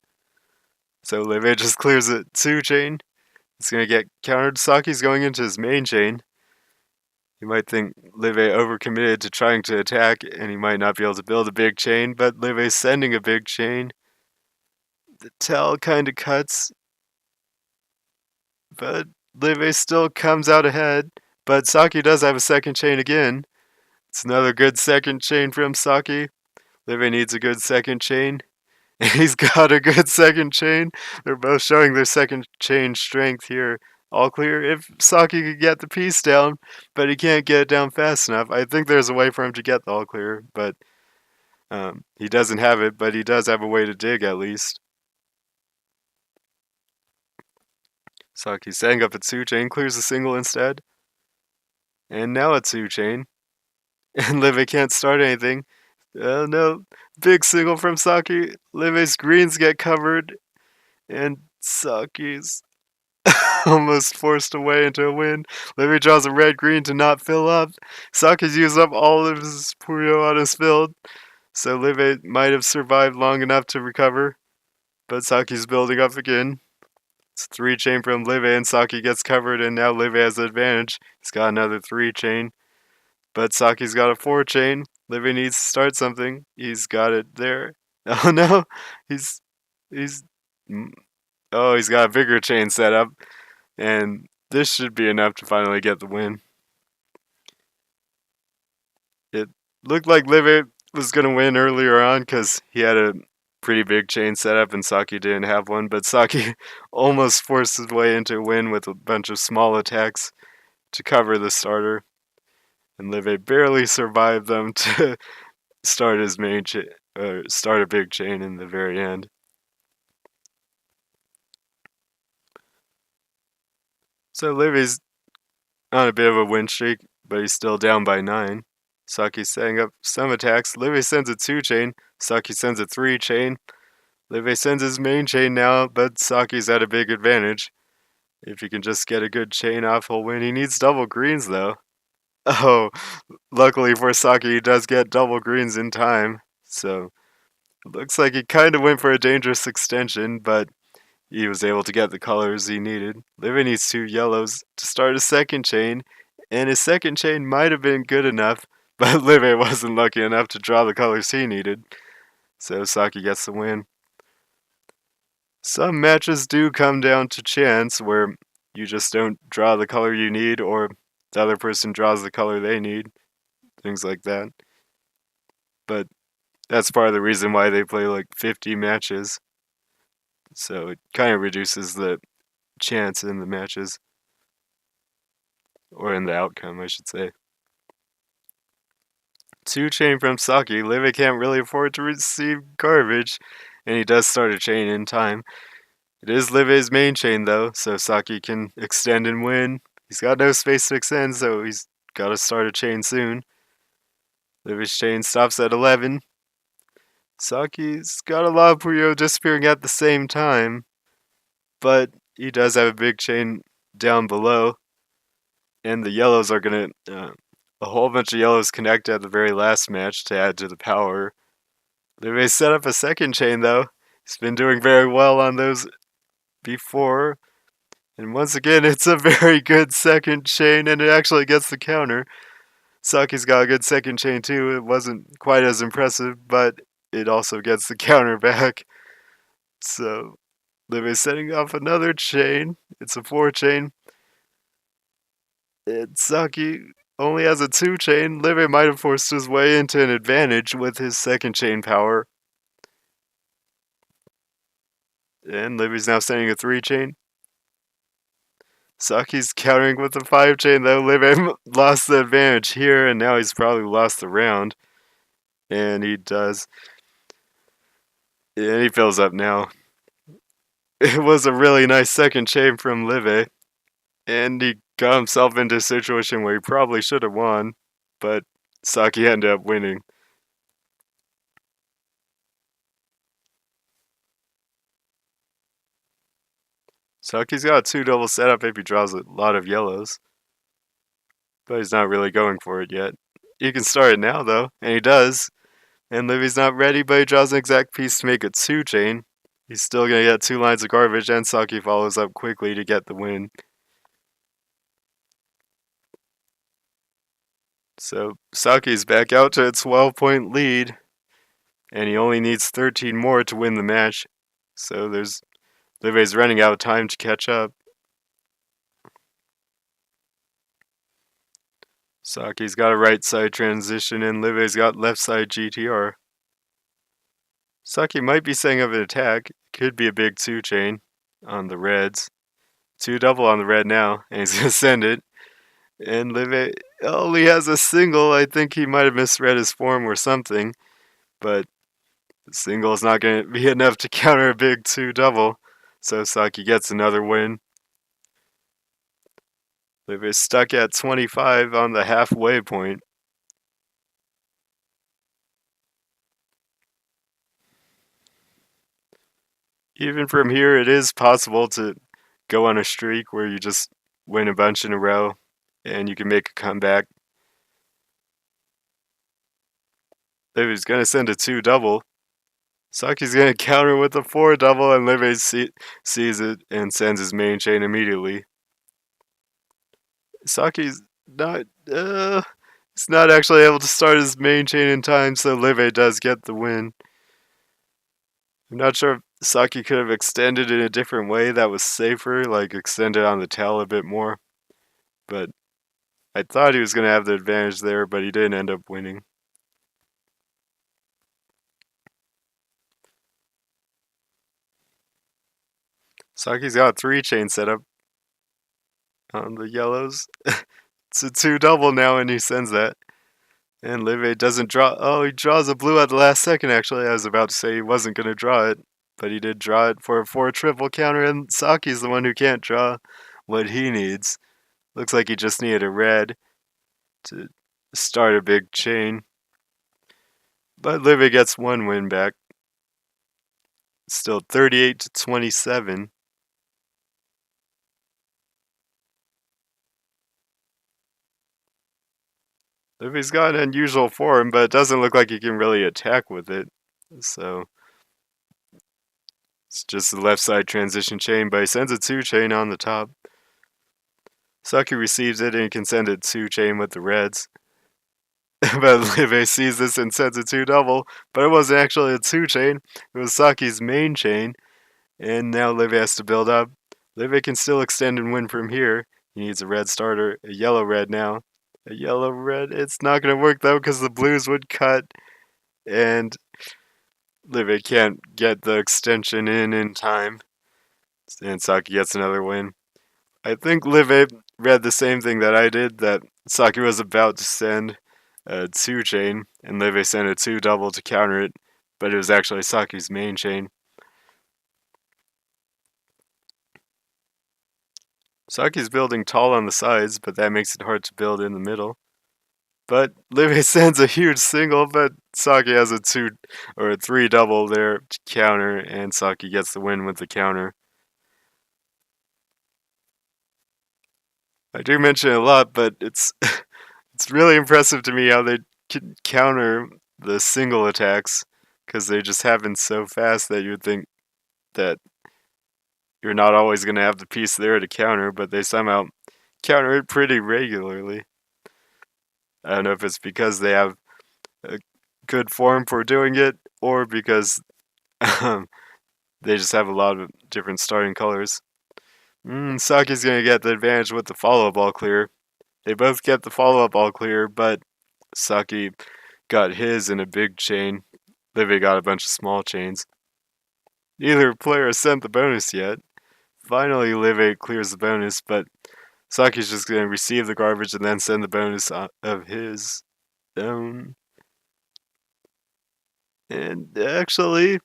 So Live just clears a 2 chain. It's going to get countered. Saki's going into his main chain. You might think Live overcommitted to trying to attack, and he might not be able to build a big chain, but Live's sending a big chain. The tail kind of cuts, but Live still comes out ahead. But Saki does have a second chain again. It's another good second chain from Saki. Live needs a good second chain. And he's got a good second chain. They're both showing their second chain strength here. All clear if Saki could get the piece down, but he can't get it down fast enough. I think there's a way for him to get the all clear, but he doesn't have it, but he does have a way to dig at least. Saki's setting up a 2 chain, clears a single instead. And now a 2 chain. And Live can't start anything. Oh no, big single from Saki. Live's greens get covered, and Saki's almost forced away into a win. Livy draws a red green to not fill up. Saki's used up all of his Puyo on his field, so Livy might have survived long enough to recover. But Saki's building up again. It's 3 chain from Livy, and Saki gets covered, and now Livy has the advantage. He's got another 3 chain. But Saki's got a 4 chain. Livy needs to start something. He's got it there. Oh no! He's. Mm, oh, he's got a bigger chain set up. And this should be enough to finally get the win. It looked like Live was going to win earlier on because he had a pretty big chain setup and Saki didn't have one, but Saki almost forced his way into a win with a bunch of small attacks to cover the starter. And Live barely survived them to start his main start a big chain in the very end. So Livy's on a bit of a win streak, but he's still down by 9. Saki's setting up some attacks. Livy sends a 2 chain. Saki sends a 3 chain. Livy sends his main chain now, but Saki's at a big advantage. If he can just get a good chain off, he'll win. He needs double greens, though. Oh, luckily for Saki, he does get double greens in time. So, it looks like he kind of went for a dangerous extension, but he was able to get the colors he needed. Livy needs 2 yellows to start a second chain, and his second chain might have been good enough, but Livy wasn't lucky enough to draw the colors he needed. So Saki gets the win. Some matches do come down to chance where you just don't draw the color you need or the other person draws the color they need. Things like that. But that's part of the reason why they play like 50 matches. So it kind of reduces the chance in the matches. Or in the outcome, I should say. 2 chain from Saki. Livy can't really afford to receive garbage, and he does start a chain in time. It is Livy's main chain, though, so Saki can extend and win. He's got no space to extend, so he's got to start a chain soon. Livy's chain stops at 11. Saki's got a lot of Puyo disappearing at the same time, but he does have a big chain down below. and the yellows are gonna a whole bunch of yellows connect at the very last match to add to the power. They may set up a second chain though. He's been doing very well on those before. And once again, it's a very good second chain, and it actually gets the counter. Saki's got a good second chain too. It wasn't quite as impressive, but it also gets the counter back. So Live setting off another chain. It's a 4 chain. And Saki only has a 2 chain. Live might have forced his way into an advantage with his second chain power. And Livy's now sending a 3 chain. Saki's countering with a 5 chain though. Live lost the advantage here, and now he's probably lost the round. And he does. And he fills up now. It was a really nice second chain from Live, and he got himself into a situation where he probably should have won, but Saki ended up winning. Saki's got a 2 double setup if he draws a lot of yellows, but he's not really going for it yet. He can start it now though, and he does. And Livy's not ready, but he draws an exact piece to make a 2 chain. He's still gonna get 2 lines of garbage, and Saki follows up quickly to get the win. So Saki's back out to a 12-point lead, and he only needs 13 more to win the match. So Livy's running out of time to catch up. Saki's got a right side transition, and Livy's got left side GTR. Saki might be setting up an attack. Could be a big 2 chain on the reds. 2 double on the red now, and he's gonna send it. And Livy only has a single. I think he might have misread his form or something, but the single is not gonna be enough to counter a big 2 double. So Saki gets another win. Livy's stuck at 25 on the halfway point. Even from here, it is possible to go on a streak where you just win a bunch in a row and you can make a comeback. Livy's gonna send a 2 double. Saki's gonna counter with a 4 double, and Livy sees it and sends his main chain immediately. Saki's not he's not actually able to start his main chain in time, so Livy does get the win. I'm not sure if Saki could have extended in a different way that was safer, like extended on the tail a bit more. But I thought he was going to have the advantage there, but he didn't end up winning. Saki's got a 3 chain set up on the yellows. It's a 2 double now, and he sends that. And Livy doesn't draw. Oh, he draws a blue at the last second, actually. I was about to say he wasn't going to draw it, but he did draw it for a 4 triple counter, and Saki's the one who can't draw what he needs. Looks like he just needed a red to start a big chain. But Livy gets 1 win back. Still 38-27. Livy's got an unusual form, but it doesn't look like he can really attack with it. So it's just the left side transition chain, but he sends a 2 chain on the top. Saki receives it and can send a 2 chain with the reds. But Livy sees this and sends a 2 double, but it wasn't actually a 2 chain. It was Saki's main chain, and now Livy has to build up. Livy can still extend and win from here. He needs a red starter, a yellow red now. A yellow red. It's not going to work though because the blues would cut, and Livy can't get the extension in time. And Saki gets another win. I think Livy read the same thing that I did, that Saki was about to send a 2 chain, and Livy sent a 2 double to counter it, but it was actually Saki's main chain. Saki's building tall on the sides, but that makes it hard to build in the middle. But Livy sends a huge single, but Saki has a 2 or a 3 double there to counter, and Saki gets the win with the counter. I do mention it a lot, but it's really impressive to me how they can counter the single attacks because they just happen so fast that you'd think that you're not always going to have the piece there to counter, but they somehow counter it pretty regularly. I don't know if it's because they have a good form for doing it or because they just have a lot of different starting colors. Saki's going to get the advantage with the follow-up all clear. They both get the follow-up all clear, but Saki got his in a big chain. Livy got a bunch of small chains. Neither player has sent the bonus yet. Finally, Livy clears the bonus, but Saki's just going to receive the garbage and then send the bonus of his own. And actually,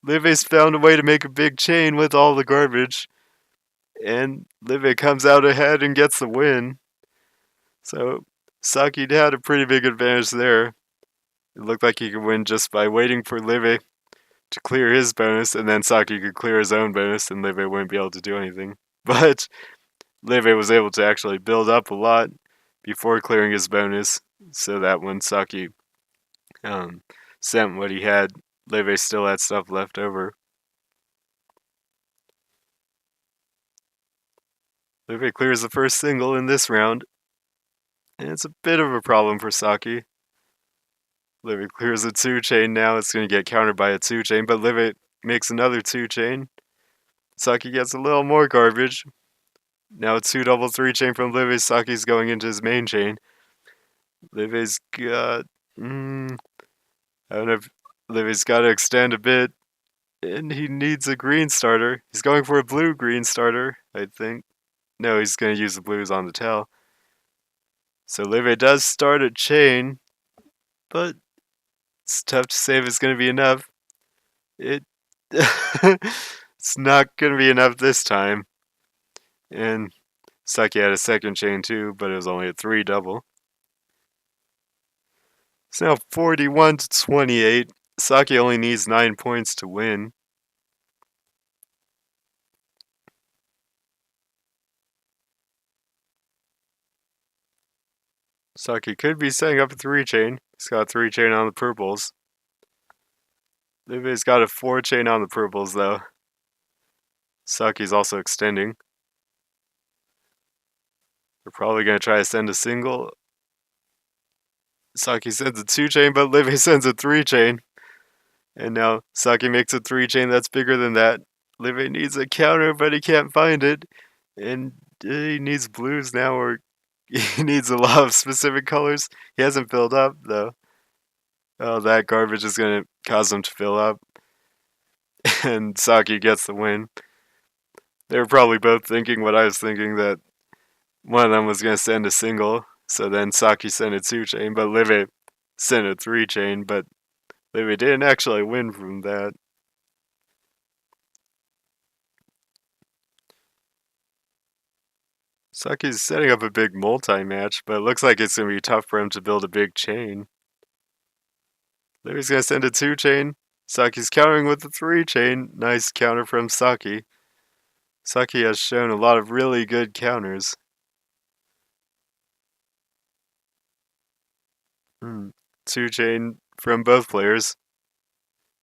Livy's found a way to make a big chain with all the garbage. And Livy comes out ahead and gets the win. So Saki had a pretty big advantage there. It looked like he could win just by waiting for Livy to clear his bonus, and then Saki could clear his own bonus, and Livy wouldn't be able to do anything. But Livy was able to actually build up a lot before clearing his bonus, so that when Saki um, sent what he had, Livy still had stuff left over. Livy clears the first single in this round, and it's a bit of a problem for Saki. Livy clears a 2-chain now, it's going to get countered by a 2-chain, but Livy makes another 2-chain. Saki gets a little more garbage. Now 2 double 3-chain from Livy, Saki's going into his main chain. Livy's got... I don't know if Livy's got to extend a bit, and he needs a green starter. He's going for a blue-green starter, I think. No, he's going to use the blues on the tail. So Livy does start a chain, but it's tough to say if it's going to be enough. It's not going to be enough this time. And Saki had a second chain too, but it was only a 3 double. It's now 41 to 28. Saki only needs 9 points to win. Saki could be setting up a 3-chain. He's got a 3-chain on the purples. Livy's got a 4-chain on the purples though. Saki's also extending. They're probably going to try to send a single. Saki sends a 2-chain, but Livy sends a 3-chain. And now Saki makes a 3-chain that's bigger than that. Livy needs a counter, but he can't find it. And he needs blues now, or he needs a lot of specific colors. He hasn't filled up, though. Oh, that garbage is going to cause him to fill up. And Saki gets the win. They were probably both thinking what I was thinking, that one of them was going to send a single. So then Saki sent a 2-chain, but Livy sent a 3-chain, but Livy didn't actually win from that. Saki's setting up a big multi-match, but it looks like it's going to be tough for him to build a big chain. Livy's going to send a 2-chain. Saki's countering with a 3-chain. Nice counter from Saki. Saki has shown a lot of really good counters. 2-chain from both players.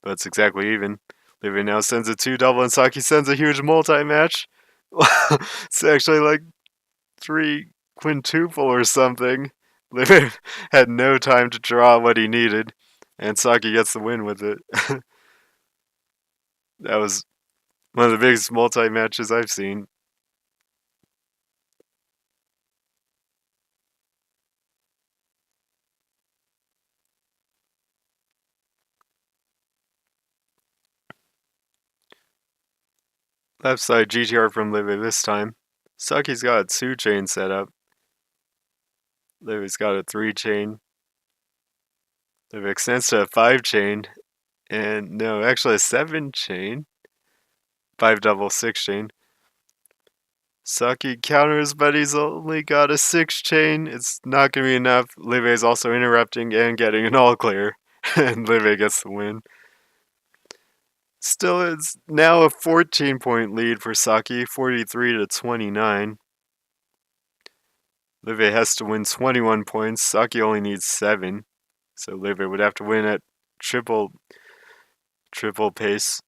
But it's exactly even. Livy now sends a 2 double and Saki sends a huge multi-match. It's actually like 3 quintuple or something. Livy had no time to draw what he needed, and Saki gets the win with it. That was one of the biggest multi-matches I've seen. Left side GTR from Livy this time. Saki's got a 2-chain set up. Livy's got a 3-chain. Livy extends to a 5-chain. And no, actually a 7-chain. 5 double 6-chain. Saki counters, but he's only got a 6-chain. It's not going to be enough. Livy's also interrupting and getting an all clear. And Livy gets the win. Still, it's now a 14-point lead for Saki, 43 to 29. Live has to win 21 points. Saki only needs 7. So Live would have to win at triple pace.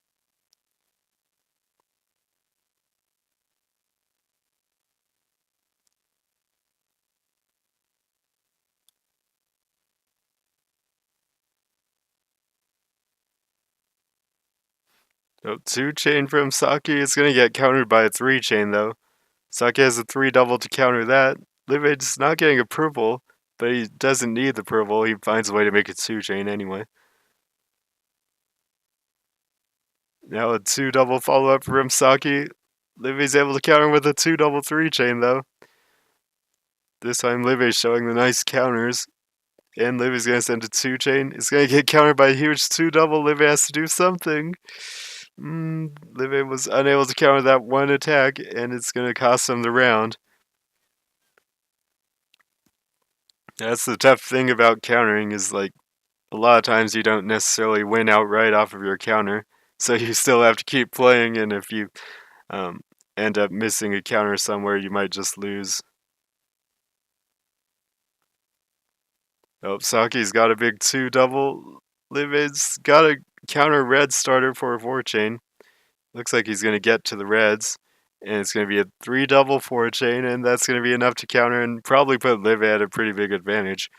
So 2 chain from Saki is going to get countered by a 3 chain though. Saki has a 3 double to counter that. Livid's not getting a purple, but he doesn't need the purple. He finds a way to make a 2 chain anyway. Now a 2 double follow up from Saki. Livy's able to counter with a 2 double 3 chain though. This time Livy's showing the nice counters. And Livy's gonna send a 2 chain. It's gonna get countered by a huge 2 double. Livy has to do something. Livy was unable to counter that one attack, and it's gonna cost him the round. That's the tough thing about countering is like a lot of times you don't necessarily win outright off of your counter, so you still have to keep playing. And if you end up missing a counter somewhere, you might just lose. Oh, Saki's got a big 2 double. Livid's got a counter red starter for a 4 chain. Looks like he's going to get to the reds. And it's going to be a 3 double 4 chain, and that's going to be enough to counter and probably put Live at a pretty big advantage.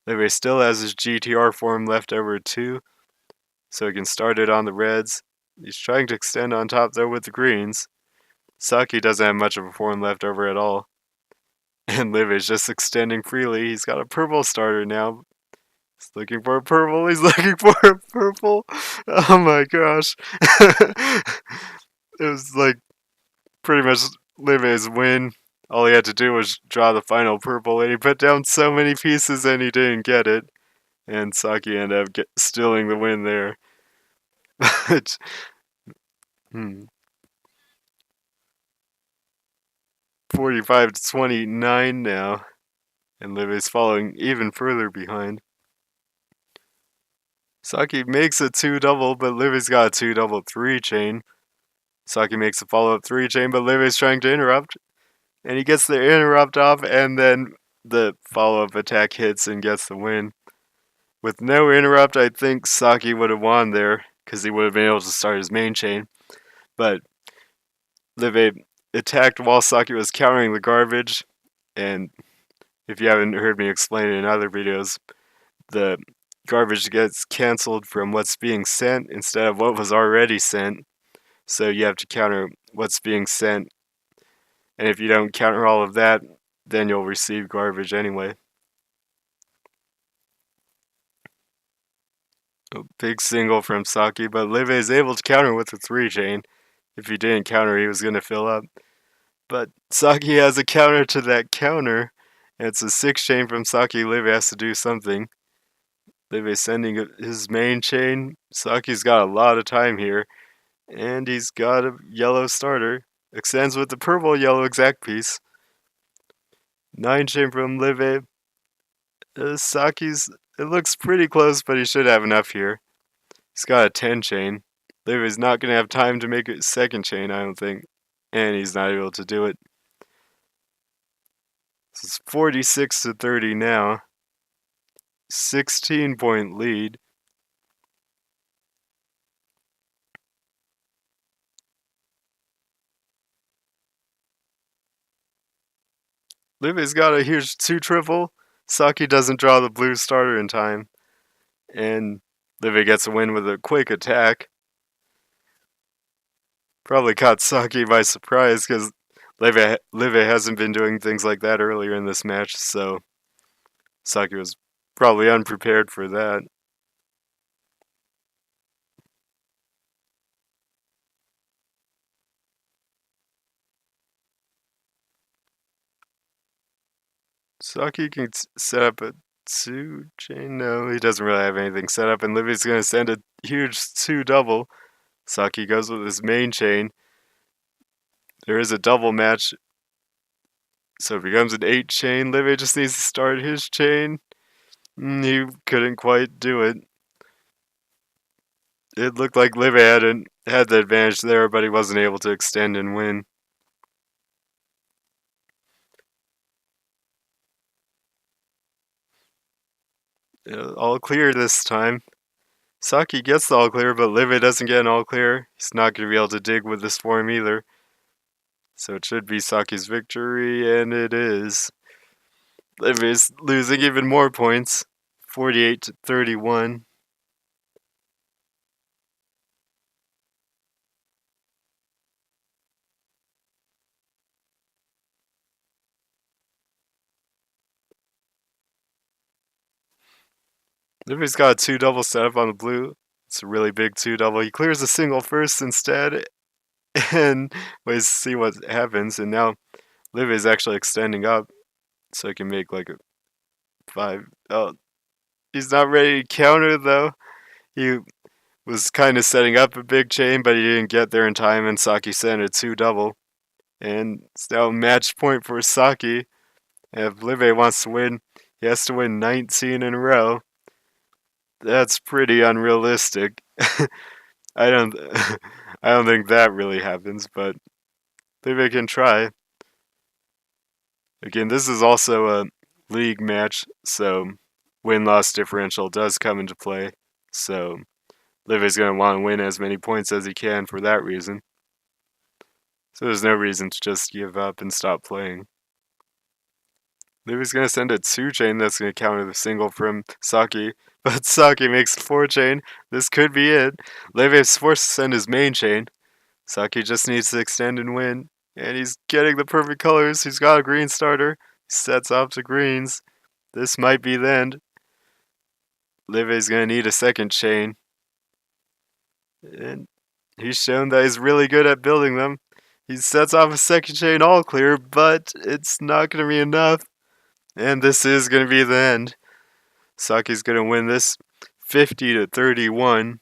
Live still has his GTR form left over too, so he can start it on the reds. He's trying to extend on top though with the greens. Saki doesn't have much of a form left over at all. And Liv is just extending freely. He's got a purple starter now. He's looking for a purple. He's looking for a purple. Oh my gosh. It was like pretty much Live's win. All he had to do was draw the final purple, and he put down so many pieces and he didn't get it. And Saki ended up stealing the win there. 45 to 29 now. And Liv is following even further behind. Saki makes a 2 double, but Liv has got a 2 double 3 chain. Saki makes a follow up 3 chain, but Liv is trying to interrupt. And he gets the interrupt off, and then the follow up attack hits and gets the win. With no interrupt, I think Saki would have won there, because he would have been able to start his main chain. But Liv attacked while Saki was countering the garbage, and if you haven't heard me explain it in other videos, the garbage gets cancelled from what's being sent instead of what was already sent. So you have to counter what's being sent. And if you don't counter all of that, then you'll receive garbage anyway. A big single from Saki, but Live is able to counter with a 3 chain. If he didn't counter, he was going to fill up. But Saki has a counter to that counter. And it's a 6 chain from Saki. Live has to do something. Live is sending his main chain. Saki's got a lot of time here. And he's got a yellow starter. Extends with the purple yellow exact piece. 9 chain from Live. Saki's, it looks pretty close, but he should have enough here. He's got a 10 chain. Liv is not going to have time to make a 2nd chain, I don't think. And he's not able to do it. So it's 46 to 30 now. 16-point lead. Liv has got a huge 2 triple. Saki doesn't draw the blue starter in time. And Liv gets a win with a quick attack. Probably caught Saki by surprise because Liv hasn't been doing things like that earlier in this match, so Saki was probably unprepared for that. Saki can set up a 2 chain. No, he doesn't really have anything set up, and Livy's going to send a huge 2 double. Saki goes with his main chain. There is a double match, so it becomes an 8 chain. Livy just needs to start his chain. He couldn't quite do it. It looked like Livy had the advantage there, but he wasn't able to extend and win. All clear this time. Saki gets the all clear, but Live doesn't get an all clear. He's not going to be able to dig with this form either. So it should be Saki's victory, and it is. Liv is losing even more points, 48 to 31. Livy's got a two double setup on the blue. It's a really big two double. He clears a single first instead, and waits to see what happens. And now Liv is actually extending up, so he can make like a five. Oh, he's not ready to counter though. He was kind of setting up a big chain, but he didn't get there in time, and Saki sent a two double. And it's now match point for Saki. If Live wants to win, he has to win 19 in a row. That's pretty unrealistic. I don't, I don't think that really happens, but Live can try. Again, this is also a league match, so win-loss differential does come into play. So Liv is going to want to win as many points as he can for that reason. So there's no reason to just give up and stop playing. Liv is going to send a 2-chain that's going to counter the single from Saki, but Saki makes a 4-chain. This could be it. Liv is forced to send his main chain. Saki just needs to extend and win. And he's getting the perfect colors. He's got a green starter. He sets off to greens. This might be the end. Liv is going to need a second chain. And he's shown that he's really good at building them. He sets off a second chain all clear, but it's not going to be enough. And this is going to be the end. Saki's going to win this 50 to 31.